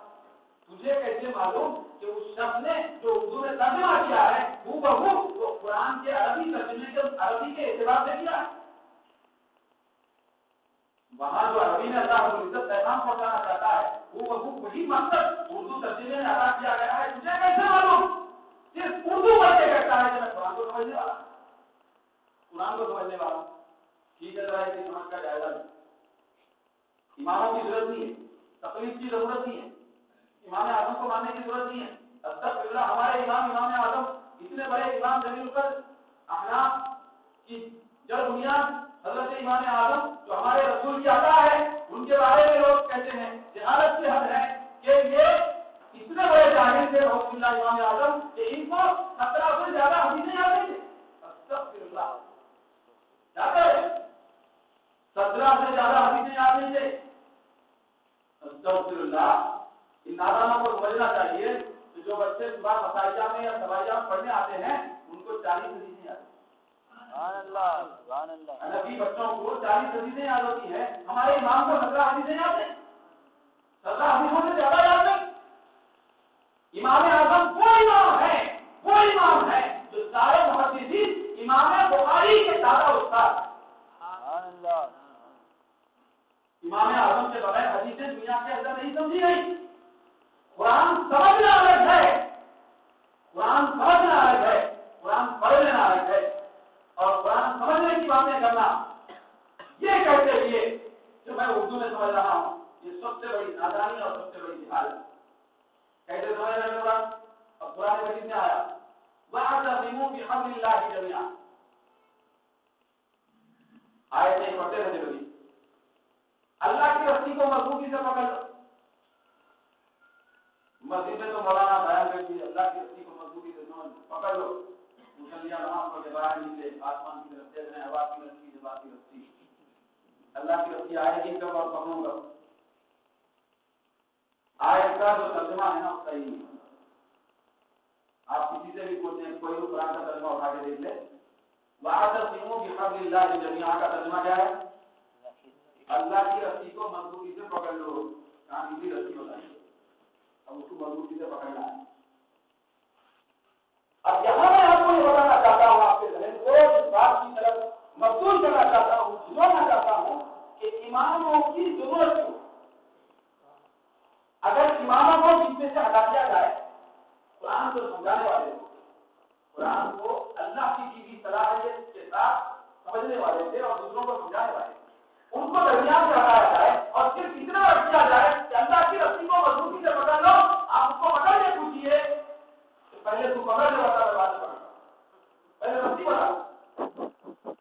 تجھے کیسے معلوم کہ اس شخص نے جو اردو میں ترجمہ کیا ہے وہ بہو وہ قرآن کے عربی ترجمے کے عربی کے اعتبار سے کیا ہے؟ وہاں جو عربی میں اللہ رب العزت پیغام پہنچانا چاہتا ہے وہ بہو وہی مقصد اردو ترجمے میں ادا کیا گیا ہے. تجھے کیسے معلوم؟ صرف اردو پڑھ کے کہتا ہے کہ میں قرآن کو سمجھنے والا قرآن کو سمجھنے والا. ٹھیک ہے، ذرا اس سمجھ کا جائزہ لیں. اماموں کی ضرورت نہیں ہے، تقلید کی ضرورت نہیں ہے، امام اعظم کو ماننے کی ضرورت نہیں ہے. استغفر اللہ، ہمارے امام اعظم اتنے بڑے امام جلیل القدر احناف کی جڑ بنیاد حضرت امام اعظم جو ہمارے رسول کی عطا ہے، ان کے بارے میں لوگ کہتے ہیں جہالت سے حد ہے کہ یہ اتنے بڑے جاہل تھے رسول اللہ امام اعظم کہ ان کو 17 سے زیادہ حدیثیں آتی تھیں. استغفر اللہ، جاتے 17 سے زیادہ حدیثیں آتی تھے. استغفر اللہ. ان نادانوں کو سمجھنا چاہیے کہ جو بچے صبح مساجدہ میں یا سوائیہ میں پڑھنے آتے ہیں ان کو 40 حدیثیں آتی ہیں. سبحان اللہ سبحان اللہ. نبی بچوں کو 40 حدیثیں یاد ہوتی ہیں، ہمارے امام کو 17 حدیثیں یاد ہیں. 17 حدیثوں سے زیادہ یاد نہیں. امام اعظم وہ امام ہے جو سارے محدثین امام بخاری کے دادا استاد. سبحان اللہ. امام اعظم کے بغیر حدیثیں دنیا کے اندر نہیں سمجھی گئی. قرآن سمجھنا الگ ہے، قرآن سمجھنا الگ ہے، قرآن پڑھ لینا الگ ہے. اور قرآن سمجھنے کی باتیں کرنا یہ کہتے ہوئے کہ میں اردو میں سمجھ رہا ہوں، یہ سب سے بڑی نادانی اور سب سے بڑی جہالت. کیسے سمجھ رہے ہیں قرآن؟ اب قرآن مجید میں آیا وَاعْتَصِمُوا بِحَبْلِ اللَّهِ جَمِيعًا. آیت نہیں پڑھتے رہتے کبھی. اللہ کی رسی کو مضبوطی سے پکڑ لو. مسجد میں تو مولانا بیان کر دی اللہ کی رسی کو مضبوطی سے پکڑ لو. مسلیاں نماز پڑھ کے باہر نکلے، آسمان کی طرف دیکھ رہے ہیں، ہوا کی رسی، جبا کی رسی. اللہ کی رسی آئے گی کب اور پکڑوں گا. آیت کا جو ترجمہ ہے نا وہ صحیح نہیں. آپ کسی سے بھی پوچھیں، کوئی قرآن کا ترجمہ اٹھا کے دیکھ لے. وَاعْتَصِمُوا بِحَبْلِ اللَّهِ جَمِيعًا کا ترجمہ کیا ہے؟ اللہ کی رسی کو مضبوطی سے پکڑ لو. کہاں کی رسی بتائیے؟ اب اس کو مضبوطی سے پکڑنا ہے. اب یہاں میں آپ کو یہ بتانا چاہتا ہوں، آپ کے ذہن کو اس بات کی طرف مبذول کرنا چاہتا ہوں، جھنجھوڑنا چاہتا ہوں کہ اماموں کی ضرورت کیوں؟ اگر اماموں کو جس میں سے ہٹا دیا جائے، قرآن کو سمجھانے والے تھے، قرآن کو اللہ کی دی گئی صلاحیت کے ساتھ سمجھنے والے تھے اور دوسروں کو سمجھانے والے تھے، ان کو درمیان سے ہٹایا جائے اور صرف اتنا رکھ دیا جائے کہ اللہ کی رسی کو مضبوطی سے پکڑ لو. آپ اس کو پکڑ کے پوچھیے کہ پہلے تو پکڑ لے بتا بات پکڑ، پہلے رسی بتا.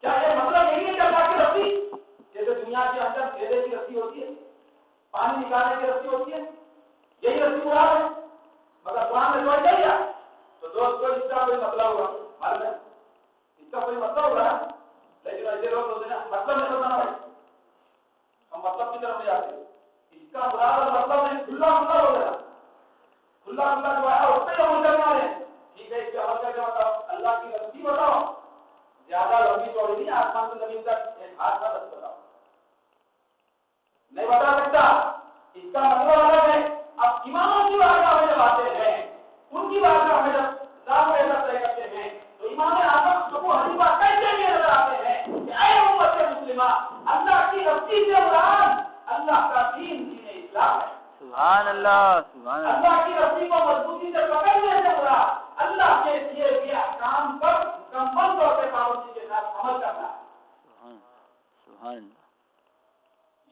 کیا یہ مطلب نہیں ہے کہ اللہ کی رسی جیسے دنیا کے اندر پھیلے کی رسی ہوتی ہے، پانی نکالنے کی رسی ہوتی ہے، یہی رسی مراد ہے؟ مگر قرآن میں سمجھ گئی تو دوست کو اس کا کوئی مطلب ہوگا، معلوم ہے اس کا کوئی مطلب ہوگا. لیکن ایسے لوگ ہوتے ہیں مطلب نہیں بتانا بھائی، ہم مطلب کی طرف نہیں جاتے. اس کا مراد اور مطلب نہیں، کھلا کھلا ہو گیا، کھلا کھلا جو ہے اس پہ عمل کرنے والے. ٹھیک ہے، اس پہ عمل کرنے بتاؤ. اللہ کی رسی بتاؤ، زیادہ لمبی چوڑی نہیں، آسمان سے زمین تک ایک ہاتھ کا رسی بتاؤ. نہیں بتا سکتا، اس کا مطلب الگ ہے. اب اماموں کی بارگاہ میں جب آتے ہیں، ان کی بارگاہ میں جب دام طے کرتے ہیں تو امام اعظم ابو حنیفہ کیسے یہ نظر آتے ہیں کہ اے امت مسلمہ، اللہ کی رسی سے مراد اللہ کا دین دین اسلام ہے. سبحان اللہ سبحان اللہ. اللہ کی رسی کو مضبوطی سے پکڑنے سے مراد اللہ کے دیے ہوئے احکام پر مکمل طور پہ پابندی کے ساتھ عمل کرنا ہے. سبحان اللہ.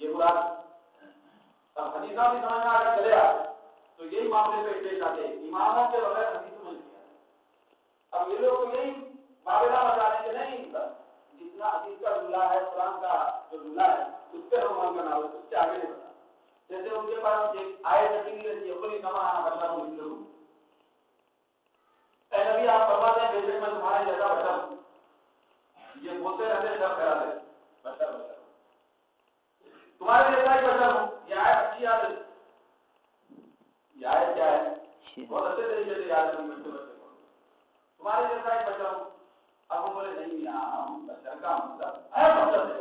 یہ مراد. اب حدیثہ بھی سمجھ میں اگر چلے آئے تو یہی معاملے پہ پیش آتے اماموں کے بغیر حدیث سمجھ لیا. اب یہ لوگ یہی معاملہ بتانے کے نہیں، جتنا حدیث کا جملہ ہے، قرآن کا جو جملہ ہے اس پہ ہم عمل کرنا ہوگا، اس سے آگے نہیں بتا. جیسے ان کے پاس ایک آیت رکھی ہوئی رہتی ہے، کوئی کما آنا بچہ کو مل لوں. اے نبی آپ فرماتے ہیں بے شک میں تمہارے جیسا بشر ہوں. یہ بولتے رہتے سب خیال ہے بشر بشر تمہارے جیسا ہی بشر ہوں. یہ آیت اچھی یاد ہے. یہ آیت کیا ہے؟ بہت اچھے طریقے سے یاد رکھیں بچے کو. تمہارے جیسا ایک بچہ ہو, اب وہ بولے نہیں یار بچہ کا مطلب ہے بچہ دے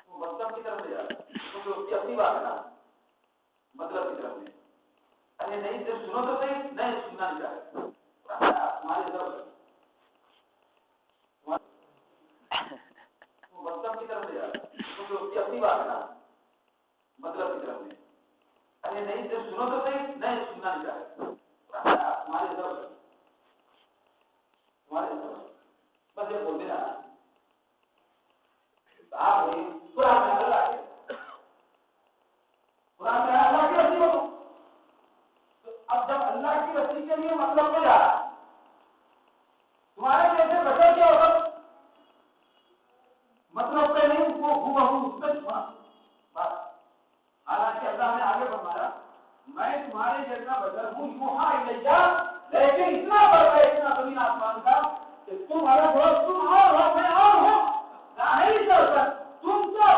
وہ مطلب کی طرف لے جاتا کیونکہ اس کی اپنی بات ہے نا, مطلب کی طرف لے. ارے نہیں صرف سنو تو صحیح, نہیں سننا نہیں چاہے تمہاری طرف وہ مطلب کی طرف لے جاتا کیونکہ اس کی اپنی بات ہے نا, مطلب کی طرف لے. ارے نہیں صرف سنو تو صحیح, نہیں سننا نہیں چاہے تمہاری طرف بس یہ بولتے نا آپ قرآن میں اللہ کے قرآن میں اللہ کی رسی ہو. اب جب اللہ کی رسی کے لیے مطلب میں جا رہا تمہارے جیسے بچے کیا ہوگا مطلب پہ نہیں وہ اس میں بس. حالانکہ اللہ نے آگے فرمایا میں تمہارے جیسا بشر ہوں یوحا الیہ, لیکن اتنا بڑا ہے اتنا زمین آسمان کا کہ تمہارا دوست تم اور ہو میں اور ہوں. ظاہری طور پر تم کو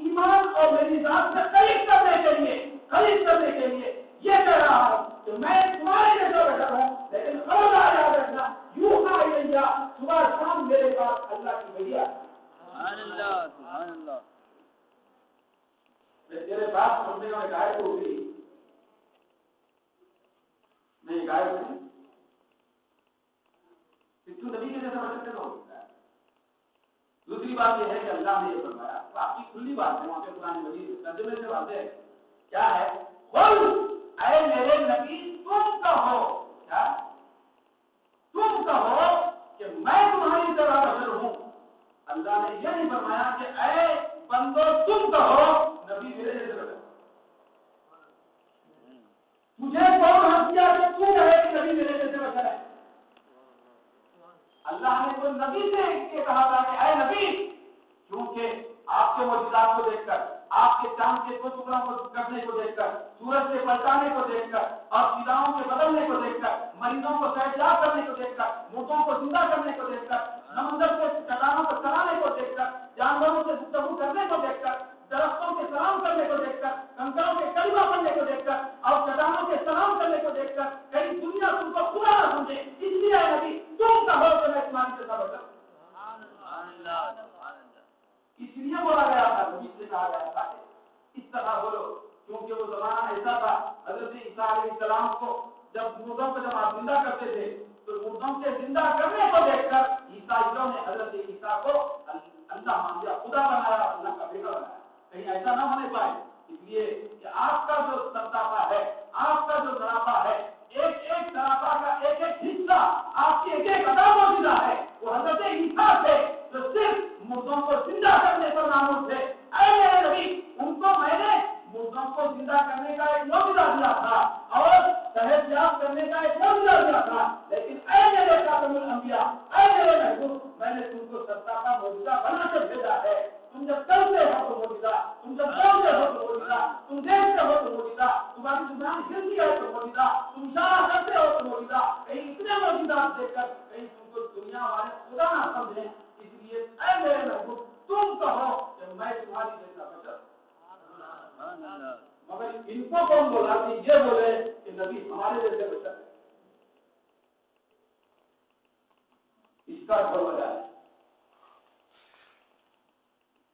ایمان اور میری ذات سے قریب کرنے کے لیے یہ کہہ رہا ہوں کہ میں تمہارے جیسا بشر ہوں, لیکن خبردار یاد رکھنا یوحا الیہ صبح شام میرے پاس اللہ کی وحی ہے. سبحان اللہ سبحان اللہ. تیرے بات سننے میں غائب ہو گئی نہیں غائب نہیں تو نبی کے جیسا بچے سے ہو سکتا ہے. دوسری بات یہ ہے کہ اللہ نے یہ فرمایا آپ کی کھلی بات ہے وہاں پہ قرآن مجید ترجمے سے بات ہے کیا ہے قل اے میرے نبی تم کہو کیا تم کہو کہ میں تمہاری طرح بشر ہوں. اللہ نے یہ نہیں فرمایا کہ اے بندو تم کہو نبی میرے جیسے بشر. مجھے کون حق دیا کہ تو کہے کہ نبی میرے جیسے بشر ہے. اللہ نے تو نبی سے یہ کہا تھا کہ اے نبی کیونکہ آپ کے معجزات کو دیکھ کر آپ کے چاند کے دو ٹکڑوں کو کرنے کو دیکھ کر سورج سے پلٹانے کو دیکھ کر اور فضاؤں کے بدلنے کو دیکھ کر مریضوں کو صحت کرنے کو دیکھ کر مردوں کو زندہ کرنے کو دیکھ کر سمندر کے چٹانوں کو چلانے کو دیکھ کر جانوروں سے گفتگو کرنے کو دیکھ کر درختوں کے سلام کرنے کو دیکھ کر کنکروں کے کلمہ پڑھنے کو دیکھ کر اور چٹانوں کے سلام کرنے کو دیکھ کر کہیں دنیا تم کو پورا نہ سمجھے اس لیے نبی تم کہو کہ میں تمہاری سے سبق کروں. اس لیے بولا گیا تھا نبی سے کہا گیا تھا اس طرح بولو کیونکہ وہ زمانہ ایسا تھا حضرت عیسیٰ علیہ السلام کو جب مردوں کو جب آپ زندہ کرتے تھے تو مردوں کے زندہ کرنے کو دیکھ کر عیسائیوں نے حضرت عیسیٰ کو اللہ مان لیا, خدا بنایا, اللہ کا بیٹا بنایا. کہیں ایسا نہ ہونے پائے اس لیے کہ آپ کا جو سرتاپا ہے آپ کا جو سراپا ہے ایک ایک سراپا کا ایک ایک حصہ آپ کی ایک ایک ادا موجودہ ہے وہ حضرت عیسیٰ تھے جو صرف مردوں کو زندہ کرنے پر معمول تھے. اے میرے نبی ان کو میں نے مردوں کو زندہ کرنے کا ایک معجزہ دیا تھا اور صحت یاب کرنے کا ایک معجزہ دیا تھا, لیکن اے میرے خاتم الانبیاء اے میرے محبوب میں نے تم کو سرتاپا معجزہ بنا کر بھیجا ہے. تم جب چلتے ہو تو معجزہ, تم جب چلتے ہو تو معجزہ, تم دیکھتے ہو تو معجزہ, تمہاری زبان ہلتی ہے تو معجزہ, تم اشارہ کرتے ہو تو معجزہ. کہیں اتنے معجزات دیکھ کر کہیں تم کو دنیا والے خدا نہ سمجھیں. اس لیے اے میرے محبوب تم کہو کہ میں تمہاری جیسا بشر. مگر ان کو کون بولا کہ یہ بولے کہ نبی ہمارے جیسے بشر ہے. اس کا وجہ ہے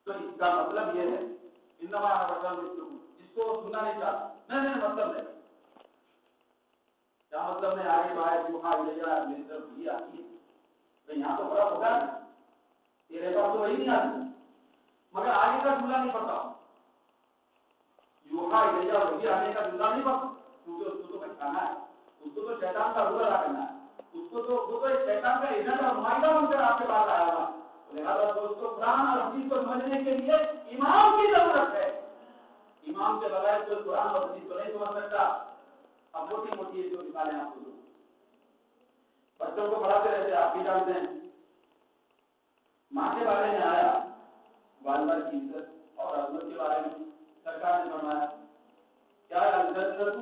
تو اس کا مطلب یہ ہے انما جس کو سننا نہیں چاہتا نہیں مطلب نہیں کیا مطلب نہیں آگے تو آئے جو میری طرف یہ آتی ہے تو یہاں تو بڑا ہوگا تیرے پاس تو وہی نہیں آتی مگر آگے کا جملہ نہیں پڑتا یوحا الیہ وحی آنے کا جملہ نہیں پڑتا کیونکہ اس کو تو بچانا ہے, اس کو تو شیطان کا رول ادا کرنا ہے, اس کو تو وہ تو شیطان کا ایجنٹ اور نمائندہ بن کر آپ کے پاس آیا ہوا. لہٰذا دوستوں قرآن اور حدیث کو سمجھنے کے لیے امام کی ضرورت ہے. امام کے بغیر کوئی قرآن اور حدیث کو نہیں سمجھ سکتا. اب موٹی موٹی جو نکالیں آپ کو بچوں کو پڑھاتے رہتے آپ بھی جانتے ہیں. ماں کے بارے میں آیا والدہ کی عزت اور عظمت کے بارے میں سرکار نے فرمایا کیا الجنت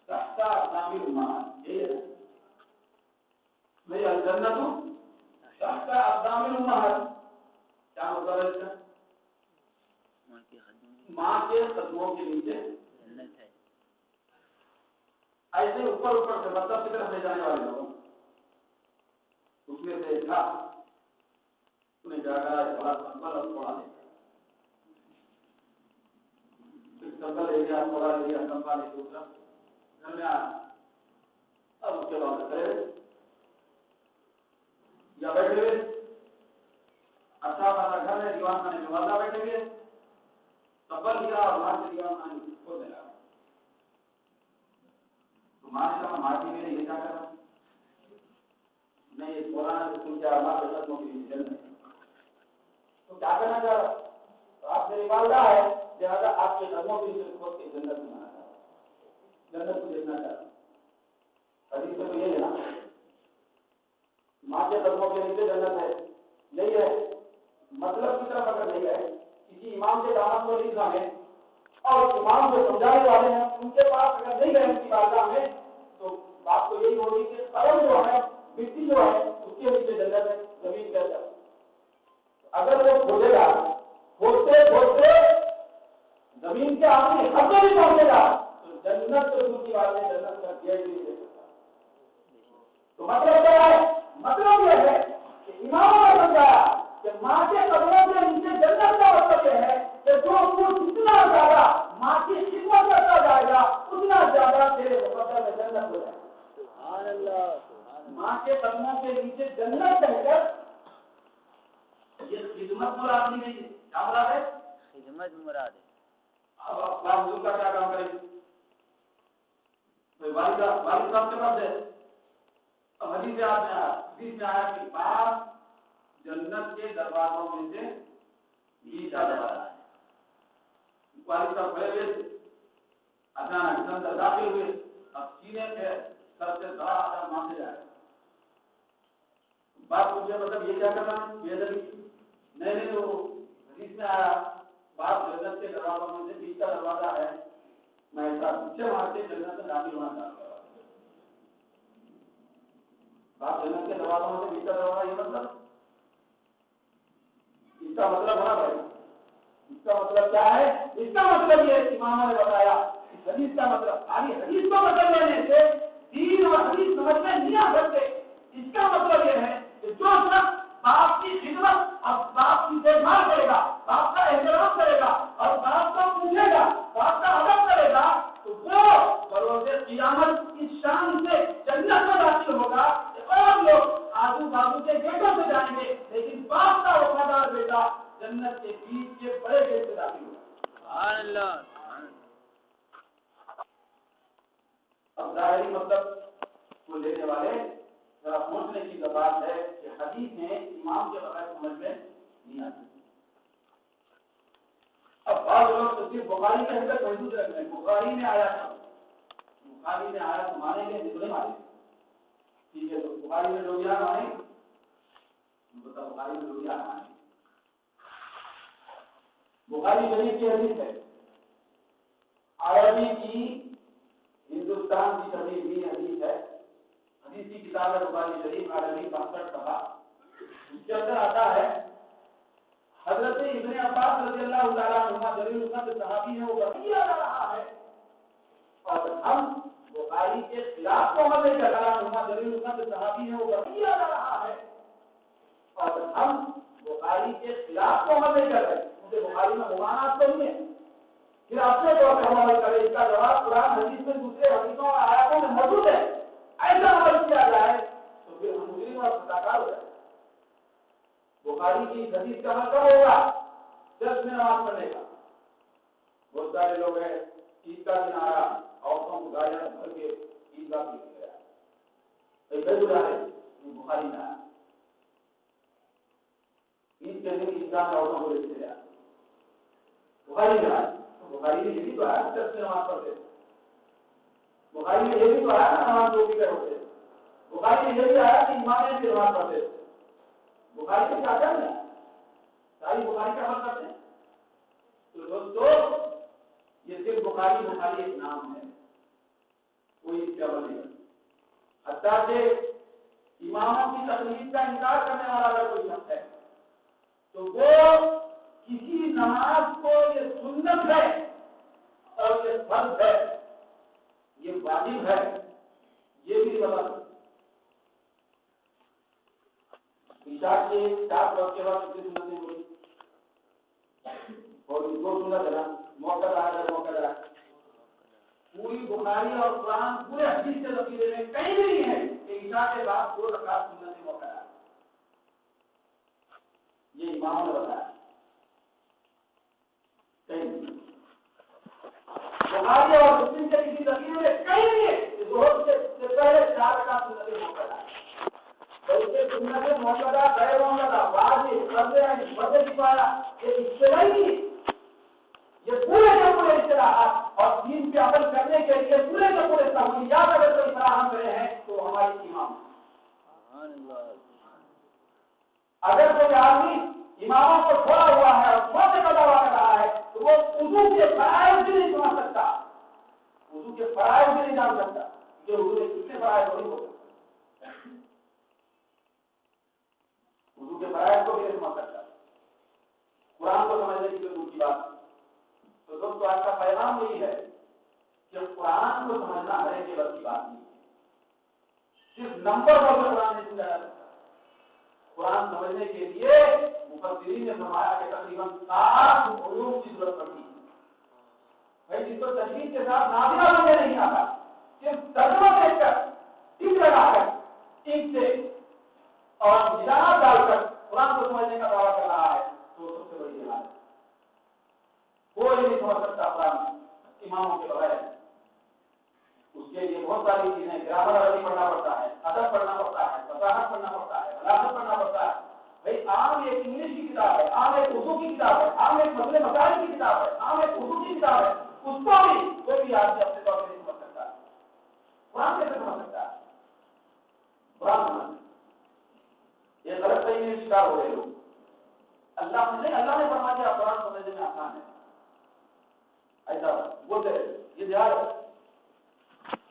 تحت اقدام الامہات, یہ ہے بھائی الجنت تحت اقدام الامہات کیا مطلب ہے اس کا؟ ماں کے قدموں کے نیچے جنت ہے. ایسے اوپر اوپر سے مطلب کی طرف لے جانے والے لوگوں اس میں سے تھا انہیں کیا کرا بڑا سمبل اور تھوڑا لے سمبل لے گیا تھوڑا لے گیا سمبا لے دوسرا گھر میں آیا اب اس کے بعد کرے یا بیٹھے ہوئے اچھا خاصا گھر ہے دیوان خانے میں والدہ بیٹھے ہوئے سمبل لیا اور وہاں سے دیوان خانے کو دے لگا تو ماں نے کہا ماں جی میں نے یہ کیا کرا نہیں مولانا سے سن کے اللہ کے قدموں کے لیے جنت تو کیا کرنا چاہ رہا تو آپ میری والدہ ہے لہٰذا آپ کے قدموں کے لیے خود کے جنت میں آنا چاہ جنت کو دیکھنا چاہ رہا حدیث میں تو یہ ہے نا ماں کے قدموں کے نیچے جنت ہے یہی ہے مطلب کی طرف اگر نہیں ہے کسی امام کے دامن کو نہیں سامے اور امام جو سمجھانے والے ہیں ان کے پاس اگر نہیں گئے ان کی بارگاہ میں تو بات تو یہی ہوگی کہ قلم جو ہے مٹی جو ہے اس کے نیچے جنت ہے زمین کے اندر اگر وہ کھودے گا کھودتے کھودتے زمین کے آخری حد میں بھی پہنچے گا تو جنت تو دور کی بات ہے جنت کا گیٹ بھی دے سکتا تو مطلب کیا ہے مطلب یہ ہے کہ امام نے سمجھایا کہ ماں کے قدموں کے نیچے جنت کا مطلب یہ ہے کہ جو جتنا زیادہ ماں کی خدمت کرتا جائے گا اتنا زیادہ تیرے مقدر میں جنت ہو جائے گا سبحان اللہ ماں کے قدموں کے نیچے جنت کہہ کر یہ خدمت مراد نہیں ہے کیا مراد ہے خدمت مراد ہے اب آپ حضور کا کیا کام کریں والد صاحب کے پاس ہے اب حدیث میں آیا کہ باپ جنت کے دروازوں میں سے یہ جانے والا ہے والد صاحب کھڑے ہوئے اچانک اندر داخل ہوئے اب سینے پہ سر سے بڑا آدم ماں سے جائے بات پوچھے مطلب یہ کیا کرنا یہ نہیں تو حدیث میں آیا باپ جنت کے دروازوں میں سے بیچ کا دروازہ ہے میں ایسا پیچھے مار کے جنت میں داخل ہونا چاہتا ہوں باپ جنت کے دروازوں میں سے بیچ کا دروازہ یہ مطلب اس کا مطلب ہونا بھائی اس کا مطلب کیا ہے اس کا مطلب یہ امام نے بتایا اس حدیث کا مطلب خالی حدیث کو مطلب لینے سے دین اور حدیث سمجھ میں نہیں آ سکتے اس کا مطلب یہ ہے کہ جو شخص باپ کی خدمت اور باپ کی دیکھ بھال کرے گا باپ کا احترام کرے گا اور باپ کو پوچھے گا باپ کا ادب کرے گا تو وہ بروز قیامت اس شان سے جنت میں داخل ہوگا اور لوگ آجو بازو کے گیٹوں سے جائیں گے لیکن باپ کا وفادار بیٹا جنت کے بیچ کے بڑے گیٹ سے داخل ہوگا سبحان اللہ اب ظاہری مطلب کو لینے والے ذرا سوچنے کی بات ہے کہ حدیث میں امام کے بغیر سمجھ میں نہیں آتی اب بعض لوگ تو صرف بخاری کے حد تک محدود رکھ رہے ہیں بخاری میں آیا تھا بخاری میں آیا تو مانے گے نکلے مانے ٹھیک ہے تو بخاری میں لوگ یہاں مانے بخاری میں لوگ یہاں مانے بخاری شریف کی حدیث ہے عربی کی ہندوستان کی کبھی بھی حدیث ہے حدیث کی کتاب ہے بخاری شریف عربی 65 صفحہ اس کے اندر آتا ہے حضرت ابن عباس رضی اللہ تعالیٰ عنہ جلیل القدر صحابی ہے وہ بقیہ جا رہا ہے اور ہم بخاری کے خلاف کو عمل کر رہا عنہ جلیل القدر صحابی ہے وہ بقیہ جا رہا ہے اور ہم بخاری کے خلاف کو عمل کر رہے ہیں مجھے بخاری میں ممانعت تو نہیں ہے پھر اپنے طور پر عمل کرے اس کا جواب قرآن حدیث میں دوسرے حدیثوں اور آیاتوں میں موجود ہے ایسا عمل کیا جائے تو پھر ہم مجرم اور خطاکار ہو جائیں بخاری کی حدیث کا مطلب ہوگا چرچ میں نماز پڑھنے کا بہت سارے لوگ ہیں عید کا دن آیا عورتوں کو گاڑیاں بھر کے عید گاہ لے کے گیا بخاری میں آیا عید کے دن عید گاہ میں عورتوں کو لے کے گیا بخاری میں آیا بخاری میں یہ بھی تو آیا چرچ میں نماز پڑھتے بخاری میں یہ بھی تو آیا نا نماز دو فکر ہوتے بخاری میں یہ بھی آیا کہ امام کی نماز پڑھتے بخاری سے کیا کرنا ہے ساری بخاری کا عمل کرتے ہیں تو دوستو یہ صرف بخاری ایک نام ہے کوئی اس کا عمل نہیں کرتا حتیٰ کہ اماموں کی تقلید کا انکار کرنے والا اگر کوئی شخص ہے تو وہ کسی نماز کو یہ سنت ہے اور یہ فرض ہے یہ واجب ہے یہ بھی غلط ہے۔ عشاء کے 4 وقت کے بعد کتنی سنتیں ہوئی اور 2 سنت ہے نا، موقع رہا پوری بخاری اور قرآن پورے حدیث کے ذخیرے میں کہیں بھی نہیں ہے کہ عشاء کے بعد 2 رکعت سنتیں موقع ہے، یہ امام نے بتایا کہیں نہیں۔ بخاری اور مسلم کے کسی ذخیرے میں کہیں نہیں ہے کہ ظہر سے پہلے 4 رکعت سنتیں موقع ہے، بلکہ سنت موقع غیر موقع واجب فرض کفایہ یہ اجتماعی یہ پورے کے پورے اصطلاحات اور دین پہ عمل کرنے کے لیے پورے کے پورے سہولیات اگر کوئی فراہم کرے ہیں تو ہماری امام۔ اگر کوئی آدمی اماموں کو چھوڑا ہوا ہے اور چھوڑنے کا دعویٰ کر رہا ہے تو وہ وضو کے فرائض بھی نہیں سمجھ سکتا، وضو کے فرائض بھی نہیں جان سکتا کہ وضو میں کتنے فرائض نہیں ہو سکتا، وضو کے فرائض کو بھی نہیں سمجھ سکتا، قرآن کو سمجھنے کی ضرورت کی بات۔ تو دوستو آج کا پیغام یہی ہے کہ قرآن کو سمجھنا ہر ایک بس کی بات نہیں ہے، صرف نمبر پر قرآن نہیں سمجھا جا سکتا۔ قرآن سمجھنے کے لیے مفسرین نے فرمایا کہ تقریباً 7 علوم کی ضرورت پڑتی ہے۔ بھائی جس کو تجوید کے ساتھ نابینا سمجھے نہیں آتا، صرف ترجمہ دیکھ کر ٹک لگا کر ٹک سے اور نشانات ڈال کر قرآن کو سمجھنے کا دعویٰ کر رہا ہے تو سب سے بڑی جہاد ہے۔ کوئی نہیں سمجھ سکتا قرآن اماموں کے بغیر، اس کے لیے بہت ساری چیزیں گرامر عربی پڑھنا پڑتا ہے، ادب پڑھنا پڑتا ہے، فصاحت پڑھنا پڑتا ہے، بلاغت پڑھنا پڑتا ہے۔ بھائی عام ایک انگلش کی کتاب ہے، عام ایک اردو کی کتاب ہے، عام ایک مسئلے مسائل کی کتاب ہے، عام ایک اردو کی کتاب ہے، اس کو بھی کوئی بھی آدمی اپنے طور پہ نہیں سمجھ سکتا۔ قرآن کیسے سمجھ سکتا ہے؟ قرآن سمجھ یہ غلط صحیح میں شکار ہو رہے لوگ۔ اللہ نے فرما دیا قرآن سمجھنے میں آسان ہے، ایسا بولتے یہ دھیان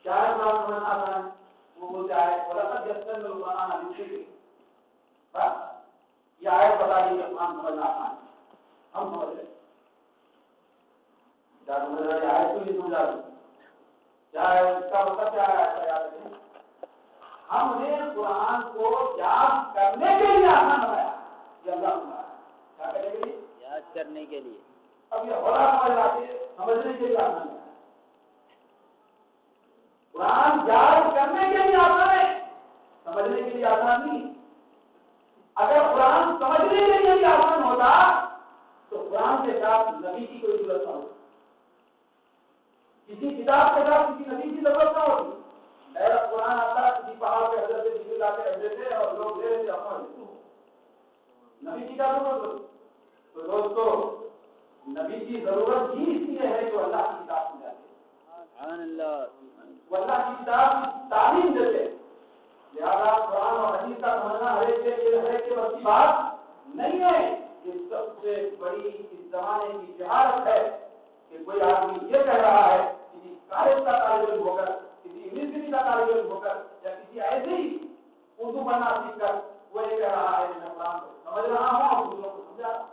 کیا ہے قرآن سمجھنا آسان ہے؟ وہ بولتے آئے وَلَقَدْ يَسَّرْنَا الْقُرْآنَ لِلذِّكْرِ، بس یہ آیت بتا دی کہ قرآن سمجھنا آسان ہے، ہم سمجھ رہے کیا سمجھ رہے آیت کو نہیں سمجھا دیں کیا ہے اس کا مطلب کیا ہے؟ ایسا یاد رکھیں ہم نے قرآن کو یاد کرنے کے لیے آسان بنایا، یہ اللہ سمجھا کیا کرنے کے لیے؟ یاد کرنے کے لیے۔ اب یہ ہونا سمجھ آتے سمجھنے کے لیے آسان ہے، قرآن یاد کرنے کے لیے آسان ہے، سمجھنے کے لیے آسان نہیں۔ اگر قرآن سمجھنے کے لیے بھی آسان ہوتا تو قرآن کے ساتھ نبی کی کوئی ضرورت نہ ہوتی، کسی کتاب کے ساتھ کسی نبی کی ضرورت نہ ہوتی۔ میرا قرآن آتا کسی پہاڑ پہ حضرت جبریل آ کے رہتے تھے اور لوگ لے رہے تھے اپنا نبی کی کیا ضرورت ہوتی؟ تو دوستو نبی کی ضرورت ہی اس لیے ہے جو اللہ کی کتاب سمجھاتے، وہ اللہ کی کتاب کی تعلیم دیتے، لہذا قرآن اور حدیث کا سمجھنا ہر ایک کے بس کی بات نہیں ہے۔ یہ سب سے بڑی اس زمانے کی جہالت ہے کہ کوئی آدمی یہ کہہ رہا ہے کسی کالج کا طالب علم ہو کر، کسی یونیورسٹی کا طالب علم ہو کر یا کسی ایسے ہی اردو پڑھنا سیکھ کر وہ یہ کہہ رہا ہے کہ میں قرآن کو سمجھ رہا ہوں اور دوسروں کو سمجھا رہا ہوں،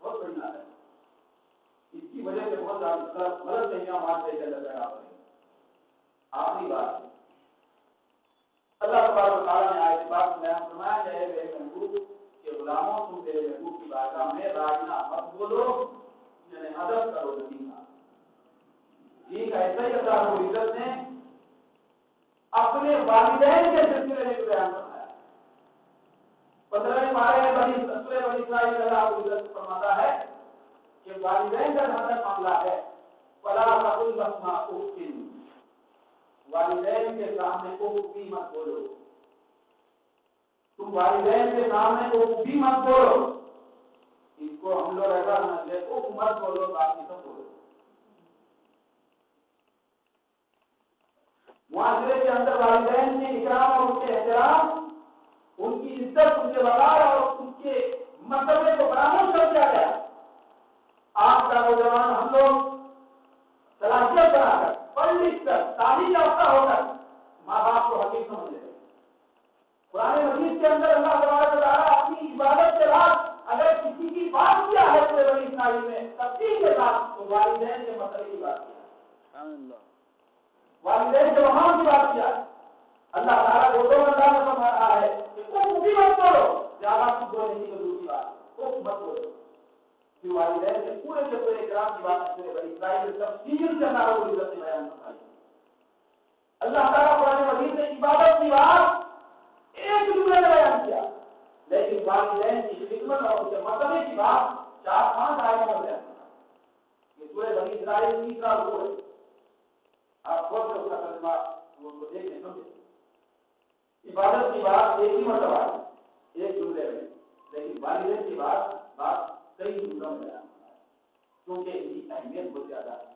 بہت بڑی بات ہے۔ اس کی وجہ سے بہت زیادہ غلط فہمیاں مانتے چل رہا ہے۔ آخری بات اللہ تبارک و تعالیٰ نے آیت بات میں فرمایا ہے میرے محبوب کے غلاموں تم تیرے محبوب کی بارگاہ میں راجنا مت بولو، یعنی ادب کرو نصیحت۔ ٹھیک ایسا ہی اللہ رب العزت نے اپنے والدین کے سلسلے میں بیان فرمایا۔ 15ویں پارے میں بنی اسرائیل اللہ رب العزت فرماتا ہے کہ والدین کا جہاں تک معاملہ ہے فلا تقل لهما اف، والدین کے سامنے کو بھی مت بولو، تم والدین کے سامنے کو بھی مت بولو، اس کو ہم لوگ ایسا سمجھتے ہیں کو مت بولو باقی سب بولو۔ معاشرے کے اندر والدین کے اکرام اور ان کے احترام، ان کی عزت، ان کے وقار اور ان کے مرتبے کو فراموش کر دیا گیا۔ آج کا نوجوان ہم لوگ صلاحیت بنا کر پڑھ لکھ کر تعلیم یافتہ ہو کر ماں باپ کو حقیق سمجھ لیتے۔ قرآن مجید کے اندر اللہ تبارک و تعالیٰ اپنی عبادت کے بعد اگر کسی کی بات کیا ہے پورے بنی اسرائیل میں تفصیل کے ساتھ تو والدین کے مسئلے کی بات کیا، والدین کے مقام کی بات کیا۔ اللہ تعالیٰ دو انداز میں فرما رہا ہے کہ اف بھی مت بولو، زیادہ کچھ بولنے کی تو دوسری بات، اف مت بولو. پھر والدین نے پورے کے پورے کرام کی بات پورے بنی اسرائیل تفصیل سے اللہ رب العزت نے بیان فرمائی. اللہ تعالیٰ قرآن مجید نے عبادت کی بات ایک جملے میں بیان کیا، لیکن والدین کی خدمت اور ان کے مسئلے کی بات 4-5 آیتوں میں بیان کرا. یہ سورہ بنی اسرائیل تیسرا رکوع ہے. آپ وقت اس کا ترجمہ وہ دیکھیں سمجھیں. عبادت کی بات ایک ہی مرتبہ ہے ایک جملے میں، لیکن والدین کی بات کئی جملوں میں بیان کرا ہے، کیونکہ ان کی اہمیت بہت زیادہ ہے.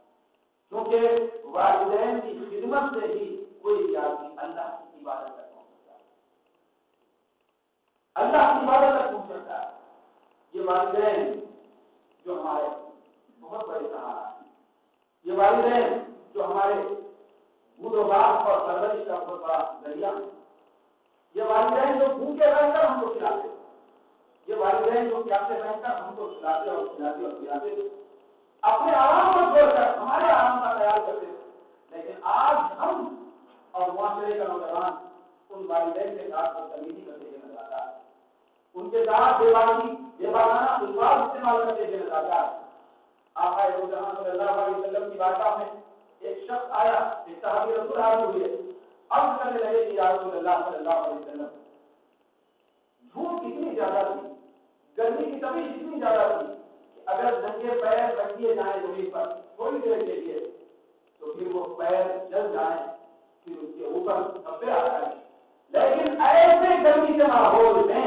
کیونکہ والدین کی خدمت سے ہی کوئی آدمی اللہ کی عبادت تک پہنچ سکتا ہے، اللہ کی عبادت تک پہنچ سکتا ہے. یہ والدین جو ہمارے بہت بڑے سہارا ہیں، یہ والدین جو ہمارے بود و باپ اور پرورش کا بہت بڑا ذریعہ ہے، یہ والدین جو بھوکے رہ کر ہم کو کھلاتے، یہ والدین جو پیاسے رہ کر ہم کو کھلاتے اور پلاتے اپنے آرام کو چھوڑ کر ہمارے آرام کا خیال کرتے. لیکن آج ہم اور معاشرے کا نوجوان ان والدین کے ساتھ بدتمیزی کرتے ہوئے نظر آتا ہے، ان کے ساتھ بےباکانہ الفاظ استعمال کرتے ہوئے نظر آتا ہے. آقا جہاں صلی اللہ علیہ وسلم کی بارگاہ میں ایک شخص آیا، ایک صحابی رسول حاضر ہوئے، عرض کرنے لگے کہ یا رسول اللہ صلی اللہ علیہ وسلم، دھوپ کتنی زیادہ تھی، گرمی کی تبھی اتنی زیادہ تھی کہ اگر ننگے پیر رکھ دیے جائیں زمین پر تھوڑی دیر کے لیے تو پھر وہ پیر جل جائیں، پھر اس کے اوپر دھبے آ جائیں. لیکن ایسے گرمی کے ماحول میں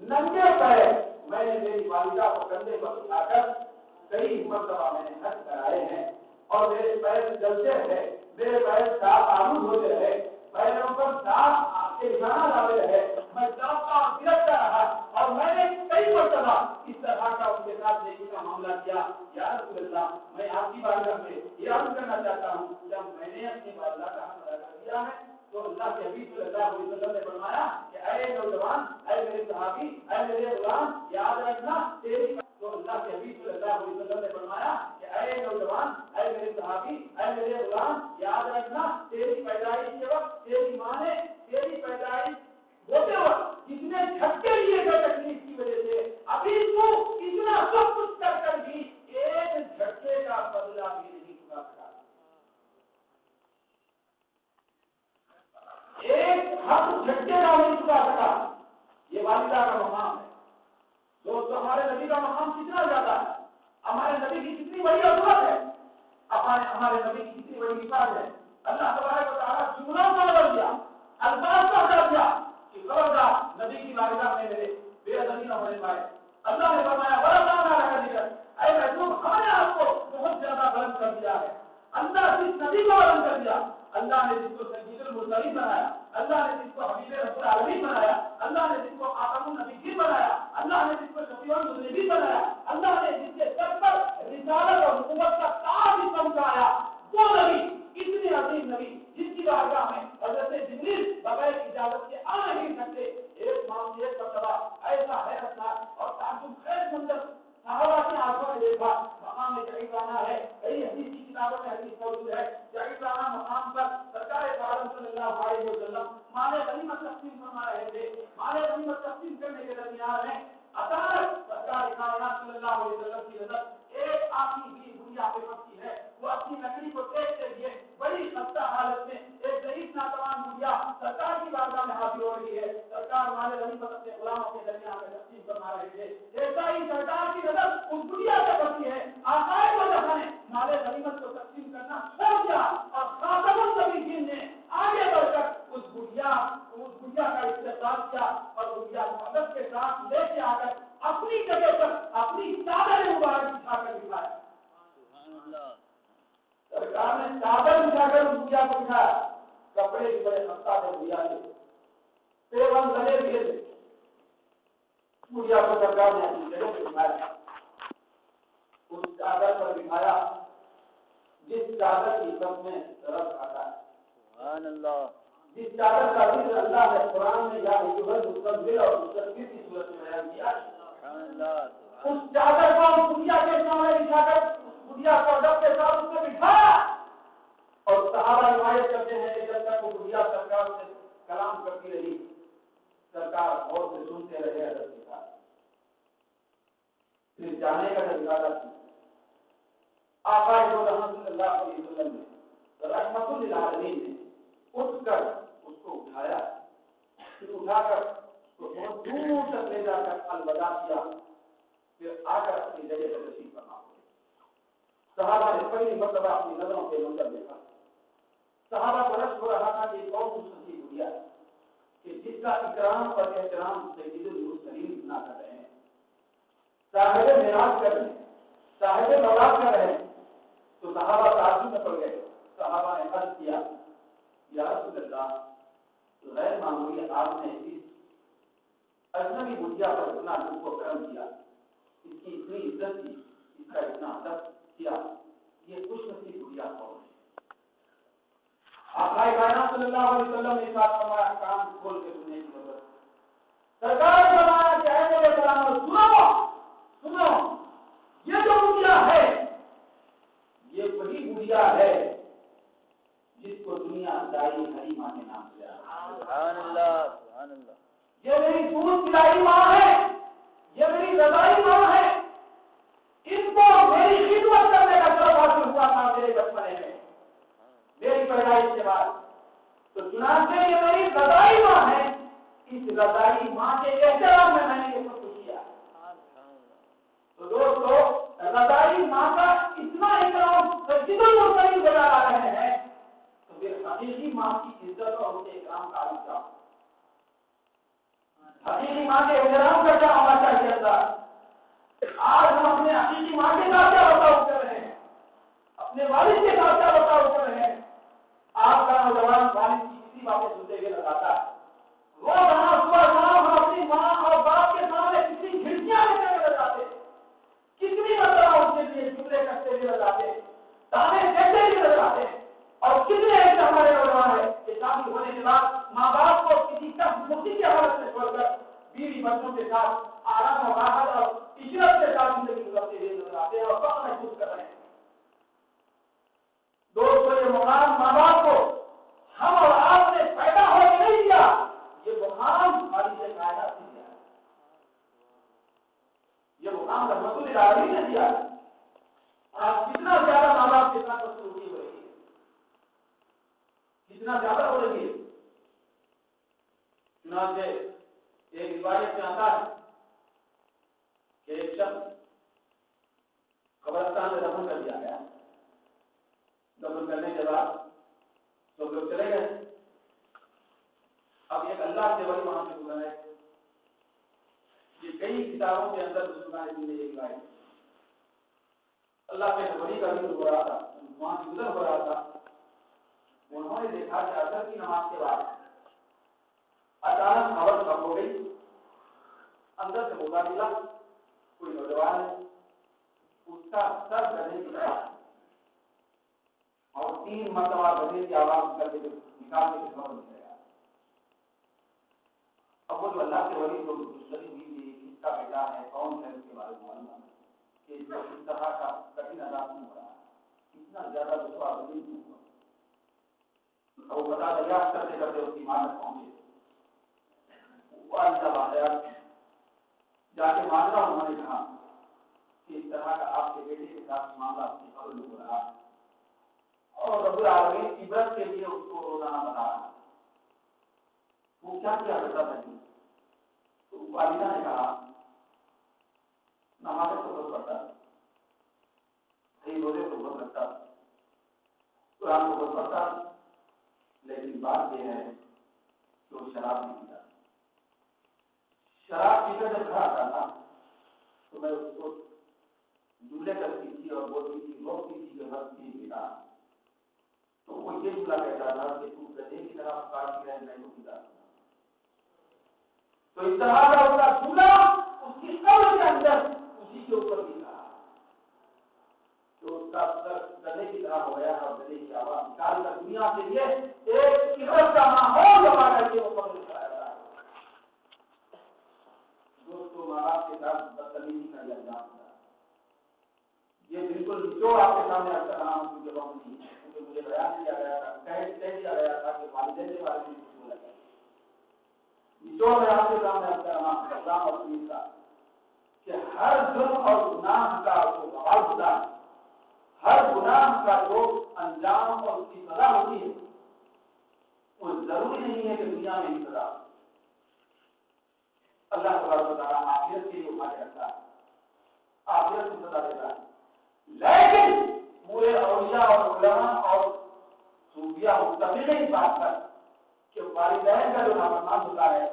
ننگے پیر میں نے میری والدہ کو کندھے پر اٹھا کر کئی مرتبہ میں نے حج کرائے ہیں، اور میرے پیر جلتے رہے، میرے پیر صاف آلود ہوتے رہے، پیروں پر صاف آپ کے نشانہ ڈالے رہے، میں تڑپتا اور گرتا رہا، اور میں نے کئی مرتبہ اس طرح کا ان کے ساتھ نیکی کا معاملہ کیا. یا رسول اللہ، میں آپ کی بارگاہ میں یہ عرض کرنا چاہتا ہوں، جب میں نے اپنی والدہ کا حق ادا کر دیا ہے تو اللہ کے حبیب صلی اللہ علیہ وسلم نے فرمایا کہ اے نوجوان، اے میرے صحابی، اے میرے غلام، یاد رکھنا تیری تو اللہ کے حبیب صلی اللہ علیہ وسلم نے فرمایا کہ اے نوجوان، اے میرے صحابی، اے میرے غلام، یاد رکھنا تیری پیدائش کے وقت تیری ماں نے تیری پیدائش ہوتے وقت جتنے جھٹکے لیے گئے تکلیف کی وجہ سے، ابھی تو اتنا سب کچھ کر بھی ایک جھٹکے کا بدلہ بھی نہیں چکا سکا، ایک ہاتھ جھٹکے کا نہیں چکا سکا. یہ والدہ کا مقام ہے. دوستو، ہمارے نبی کا مقام کتنا زیادہ ہے، ہمارے نبی کی کتنی بڑی عظمت ہے، ہمارے نبی کی کتنی بڑی مثال ہے. اللہ تبارک و تعالیٰ جملوں کو بدل دیا، الفاظ کو بدل دیا کہ خبردار نبی کی بارگاہ میں میرے بے ادبی نہ ہونے پائے. اللہ نے فرمایا بڑا مانا رکھا دیا، اے محبوب، ہم نے آپ کو بہت زیادہ بلند کر دیا ہے. اللہ جس نبی کو بلند کر دیا، اللہ نے جس کو سید المرسلین بنایا، اللہ نے جس کو حبیب رب العالمین بنایا، اللہ نے جس کو خاتم النبیین بنایا، اللہ نے جس کو شفیع المذنبین بنایا، اللہ نے جس کے سر پر رسالت اور نبوت کا تاج چمکایا، وہ نبی، اتنے عظیم نبی جس کی بارگاہ میں حضرت جبریل بغیر اجازت کے آ نہیں سکتے. ایک مرتبہ ایسا حیرتناک اور تعجب خیز منظر صحابہ کی آنکھوں نے دیکھا. مقام جعفرانہ ہے، کئی حدیث کی کتابوں میں حدیث موجود ہے. جعفرانہ مقام پر سرکار عالم صلی اللہ علیہ وسلم مال غنیمت تقسیم فرما رہے تھے. مال غنیمت تقسیم کرنے کے درمیان میں اچانک سرکار کائنات صلی اللہ علیہ وسلم کی نظر ایک آتی ہوئی گڑیا پہ پڑتی ہے. وہ اپنی لکڑی کو دیکھتے ہوئے بڑی خستہ حالت میں ایک ضعیف ناتوان گڑیا سرکار کی بارگاہ میں حاضر ہو رہی ہے. سرکار مال غنیمت اپنے غلاموں کے درمیان میں تقسیم فرما رہے تھے. ایسا ہی سرکار کی نظر اس گڑیا پہ پڑتی ہے. آقائے کو جہاں نے مال غنیمت کو تقسیم کرنا چھوڑ دیا اور خاتم النبیین نے آگے بڑھ کر اس گڑیا کا استقبال کیا اور گڑیا کو ادب کے ساتھ لے کے آ کر اپنی جگہ پر اپنی چادر مبارک بچھا کر دکھایا. سرکار نے چادر بچھا کر اس گڑیا کو دکھایا. کپڑے بھی بڑے خستہ تھے گڑیا کے، پیون لگے ہوئے تھے. گڑیا کو سرکار نے اپنی جگہ پہ دکھایا، اس چادر پر دکھایا جس چادر کی سب میں درد آتا ہے، سبحان اللہ، جس چادر کا ذکر اللہ نے قرآن میں یا مستقبل اور مستقبل کی صورت میں بیان کیا. اس چادر کو اس گڑیا کے سامنے بچھا کر اس گڑیا کو ادب کے ساتھ اس میں بٹھایا اور صحابہ روایت کرتے للعالمین نے اٹھ کر اس کو اٹھایا، پھر اٹھا کر تو بہت دور تک لے جا کر الوداع کیا، پھر آ کر اپنی جگہ پر تشریف فرما ہوئے۔ صحابہ نے پہلی مرتبہ اپنی نظروں پہ منظر دیکھا، صحابہ کو رشک ہو رہا تھا کہ ایک اور خوبصورتی دنیا ہے کہ جس کا اکرام اور احترام سید المرسلین اتنا کر رہے ہیں، صاحب معراج کر رہے ہیں، صاحب مولاد کر رہے ہیں، تو صحابہ تعجب میں پڑ گئے۔ صحابہ نے عرض کیا، یا رسول اللہ، غیر معمولی آپ نے اس اجنبی بڑھیا پر اتنا لطف و کرم کیا، اس کی اتنی عزت کی، اس کا اتنا ادب کیا، یہ خوش نصیب بڑھیا کون ہے؟ آقائے کائنات صلی اللہ علیہ وسلم نے ساتھ فرمایا، کان کھول کے سننے کی ضرورت۔ سرکار نے فرمایا کہ اے میرے غلاموں، سنو، یہ جو بڑھیا ہے یہ وہی بڑھیا ہے جس کو دنیا دائی حلیمہ کے نام سے سبحان اللہ، سبحان اللہ۔ یہ میری دودھ پلائی ماں ہے، یہ میری رضائی ماں ہے، ان کو میری خدمت کرنے کا شرف حاصل ہوا تھا میرے بچپنے میں، میری پیدائش کے بعد۔ تو چنانچہ یہ میری رضائی ماں ہے، اس رضائی ماں کے احترام میں نے یہ سب کچھ کیا۔ تو دوستو، رضائی ماں کا اتنا احترام سید المرسلین بجا رہے ہیں، تو پھر حقیقی ماں کی عزت اور ان کے اکرام کا عالم کیا؟ حقیقی ماں کے احترام کا کیا ہونا چاہیے اندر؟ آج ہم اپنے حقیقی ماں کے ساتھ کیا برتاؤ کر رہے ہیں، اپنے والد کے ساتھ کیا برتاؤ کر رہے ہیں؟ آپ کا نوجوان والد کی کسی باتیں سنتے ہوئے لگاتا ہے، وہ صبح شام ہم اپنی ماں اور باپ کے سامنے کتنی کھڑکیاں لیتے ہوئے لگاتے، کتنی مرتبہ اس کے لیے جملے کرتے ہوئے لگاتے، تانے دیتے ہوئے لگاتے، اور کتنے ایسے ہمارے نوجوان ہیں کہ شادی ہونے کے بعد ماں باپ کو کسی کم مفتی کی حالت میں چھوڑ کر بیوی بچوں کے ساتھ آرام و راحت اور عشرت کے ساتھ زندگی گزارتے ہوئے نظر آتے ہیں اور فخر محسوس کر رہے ہیں۔ دوستو، یہ مقام ماں باپ کو ہم اور آپ نے پیدا ہو کے نہیں دیا، یہ مقام خالق کائنات نے دیا ہے، یہ مقام رحمت للعالمین نے دیا ہے۔ آپ کتنا زیادہ ماں باپ کے ساتھ سلوکی ہو رہی ہے، کتنا زیادہ ہو رہی ہے۔ چنانچہ ایک روایت میں آتا ہے کہ ایک شخص قبرستان میں دفن کر دیا گیا، دفن کرنے کے بعد سب لوگ چلے گئے۔ اب ایک اللہ کے ولی وہاں سے گزرا ہے، یہ کئی کتابوں کے اندر مسلمان نے یہ لکھا ہے، اللہ کے ولی کا ذکر ہو رہا تھا، وہاں سے گزر ہو رہا تھا، انہوں نے دیکھا کہ اثر کی نماز کے بعد اچانک ہوا کم ہو گئی، اندر سے موقع ملا، کوئی نوجوان ہے، اس کا سر گدھے کی طرح اور 3 مرتبہ گدھے کی آواز کر کے نکال کے خبر مل گیا۔ اب وہ جو اللہ کے ولی کو مشتری ہوئی تھی، کس کا بیٹا ہے، کون ہے، اس کے بارے میں معلوم کہ اس کو اس طرح کا کٹھن عذاب نہیں ہو رہا ہے، اتنا زیادہ دشوار نہیں ہوا۔ وہ پتا دریافت کرتے کرتے اس کی ماں تک پہنچے، جا کے مانگا، انہوں نے کہا کہ اس طرح کا آپ کے بیٹے کے ساتھ معاملہ اپنی قبر میں ہو رہا ہے اور رب العالمین عبرت کے لیے اس کو روزانہ بتا رہا ہے۔ وہ کیا کرتا تھا؟ تو والدہ نے کہا نمازیں تو بہت پڑھتا، روزے تو بہت رکھتا، قرآن کو بہت پڑھتا، لیکن بات یہ ہے کہ وہ شراب نہیں پیتا۔ شراب پی کر جب گھر آتا تھا تو میں اس کو جملے کرتی تھی اور بولتی تھی، روکتی تھی کہ بس نہیں پیتا، تو وہ یہ جملہ کہتا تھا کہ تو گدھے کی طرح کاٹتی رہے، میں تو پیتا۔ تو اس طرح کا اس کا جملہ اس کی قبر کے اندر اسی کے اوپر بھی تھا، تو اس کا گدھے کی طرح ہو گیا اور گدھے کی آواز نکال کر دنیا کے لیے ایک عبرت کا ماحول بنا کر کے وہ قبر میں چلایا جاتا ہے۔ دوستوں، ماں باپ کے ساتھ بدتمیزی کا یہ انجام ہوتا ہے۔ یہ بالکل جو آپ کے سامنے رکھ رہا ہوں کیونکہ وقت نہیں ہے، کیونکہ مجھے بیان کیا گیا تھا، کہہ دیا گیا تھا کہ والدین کے بارے میں کچھ بولا جائے۔ جو میں آپ کے سامنے رکھ رہا ہوں اسلام اور دین کا، کہ ہر جرم اور گناہ کا جو بواز ہوتا ہے، ہر گناہ کا جو انجام اور اس کی سزا ہوتی ہے، ہے کہ دنیا میں ہی سزا. اللہ تبارک و تعالیٰ آخرت کے لیے اٹھا کے رکھتا ہے, آخرت کو سزا دیتا ہے. لیکن پورے اولیاء اور علماء اور صوفیاء متفق ہیں اس بات پر کہ والدین کا جو نافرمان ہوتا ہے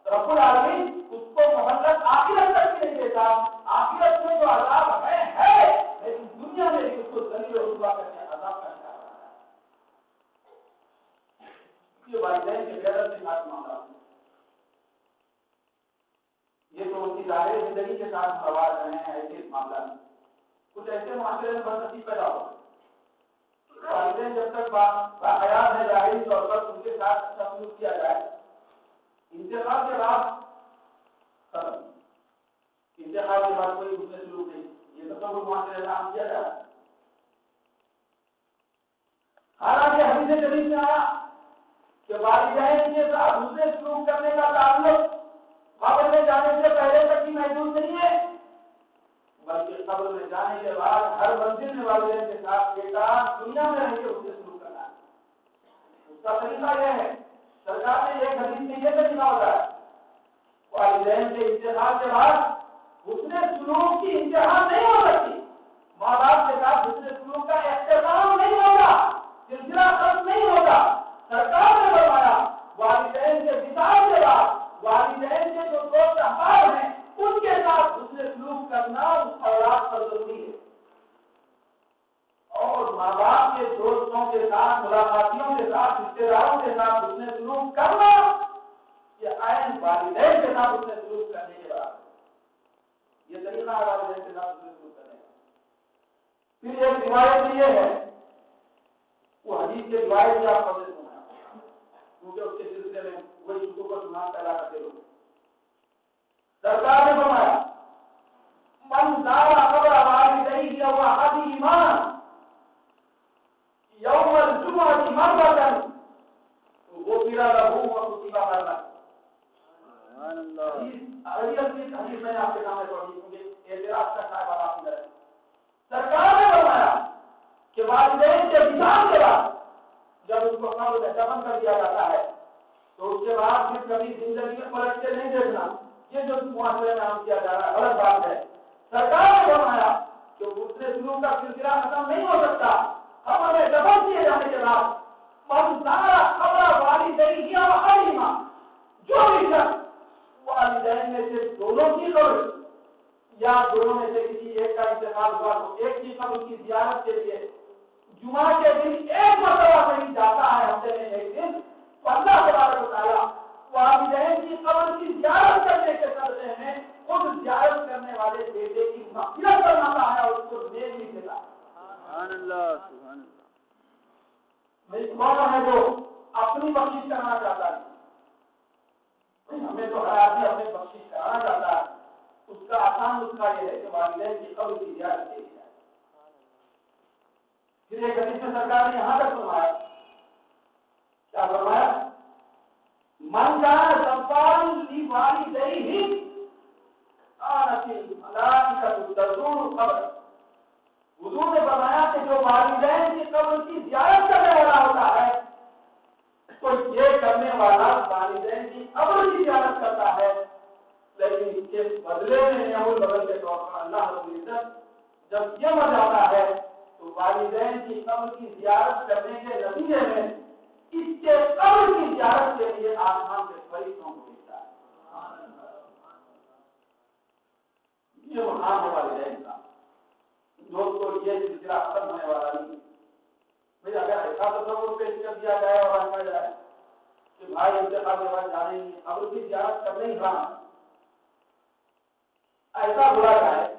رب العالمین اس کو مہلت آخرت تک نہیں دیتا. آخرت میں جو عذاب ہے لیکن دنیا میں بھی اس کو ذلیل و رسوا کر کے عذاب کرتا ہے. یہ والدین کے غیرت کے ساتھ معاملہ ہے. یہ تو ان کی ظاہر زندگی کے ساتھ سوال رہے ہیں. ایسے معاملہ میں کچھ ایسے معاشرے میں بدنصیب پیدا ہو, والدین جب تک باحیات ہے ظاہری طور پر ان کے ساتھ اچھا سلوک کیا جائے, انتقال کے بعد ختم. انتقال کے بعد کوئی دوسرے سلوک نہیں, یہ سب کو معاشرے میں عام کیا جائے. حالانکہ حدیث شریف میں آیا کہ والدین کے ساتھ دوسرے سلوک کرنے کا تعلق قبر میں جانے سے پہلے تک ہی محدود نہیں ہے, بلکہ قبر میں جانے کے بعد ہر منزل میں والدین کے ساتھ بیٹا دنیا میں رہ کے اس سے شروع کرنا ہے. اس کا طریقہ یہ ہے, سرکار نے ایک حدیث میں یہ طریقہ ہوتا ہے, والدین کے انتقال کے بعد اس نے سلوک کی انتہا نہیں ہو سکتی. ماں باپ کے ساتھ اس نے سلوک کا اختتام نہیں ہوگا, سلسلہ ختم نہیں ہوگا. سرکار نے فرمایا والدین کے وصال کے بعد والدین کے جو دوست احباب ہیں ان کے ساتھ اس نے سلوک کرنا اس اولاد پر ضروری ہے. اور ماں باپ کے دوستوں کے ساتھ, ملاقاتیوں کے ساتھ, رشتے داروں کے ساتھ اس نے سلوک کرنا یہ عین والدین کے ساتھ اس نے سلوک کرنے کے بعد یہ طریقہ ہے والدین کے ساتھ سلوک کرنے کا. پھر ایک روایت یہ ہے, وہ حدیث کے روایت بھی آپ پڑھ سنا کیونکہ اس کے سلسلے میں وہی شکو کو سنا پھیلا کرتے لوگ. سرکار نے فرمایا من زار قبر والدیہ و احدہما یوم الجمعۃ مرۃ غفر لہ ما کتب له. سبحان اللہ. حدیث میں آپ کے سامنے پڑھی کیونکہ اعتراض کا شائبہ باقی ہے. سرکار نے فرمایا کہ والدین کے وصال کے بعد جب اس کو قبر میں دفن کر دیا جاتا ہے تو اس کے بعد پھر کبھی زندگی میں پلٹ کے نہیں دیکھنا. یہ جو معاشرے میں عام کیا جا رہا ہے غلط بات ہے. سرکار نے فرمایا کہ دوسرے سلوک کا سلسلہ ختم نہیں ہو سکتا. ہم ہمیں دفن کیے جانے کے بعد منظارہ قبر والدیہ و احدہما, جو بھی شخص والدین میں سے دونوں کی قبر یا دونوں میں سے کسی ایک کا انتقال ہوا تو ایک کی قبر کی زیارت کے لیے جمعہ کے دن ایک مرتبہ کہیں جاتا ہے ہفتے میں ایک دن, تو اللہ تبارک و تعالیٰ والدین کی قبر کی زیارت کرنے کے صدقے میں خود زیارت کرنے والے بیٹے کی مغفرت فرماتا ہے اور اس کو نیک بھی دیتا ہے. سبحان اللہ, سبحان اللہ. میں کون ہے جو اپنی بخشش کرنا چاہتا ہے, ہمیں تو ہر آدمی اپنی بخشش کرانا چاہتا ہے. اس کا آسان نسخہ یہ ہے کہ والدین کی قبر کی زیارت کی جائے. پھر ایک حدیث میں سرکار نے یہاں تک فرمایا, کیا فرمایا, من کان سبان لوالدیہ کانت الملائکۃ تزور قبر. حضور نے فرمایا کہ جو والدین کی قبر کی زیارت کرنے والا ہوتا ہے تو یہ کرنے والا والدین کی قبر کی زیارت کرتا ہے, لیکن اس کے بدلے میں نعم البدل کے طور پر اللہ رب العزت جب یہ مر جاتا ہے تو والدین کی قبر کی زیارت کرنے کے نتیجے میں اس کے قبر کی زیارت کے لیے آسمان کے فرشتوں کو بھیجتا ہے. یہ مقام ہے والدین کا. دوستوں یہ سلسلہ ختم ہونے والا نہیں. بھائی اگر ایسا تصور پیش کر دیا جائے اور کہا جائے کہ بھائی انتقال کے بعد جانے قبر کی زیارت کرنے ہی رہا, ایسا بولا جائے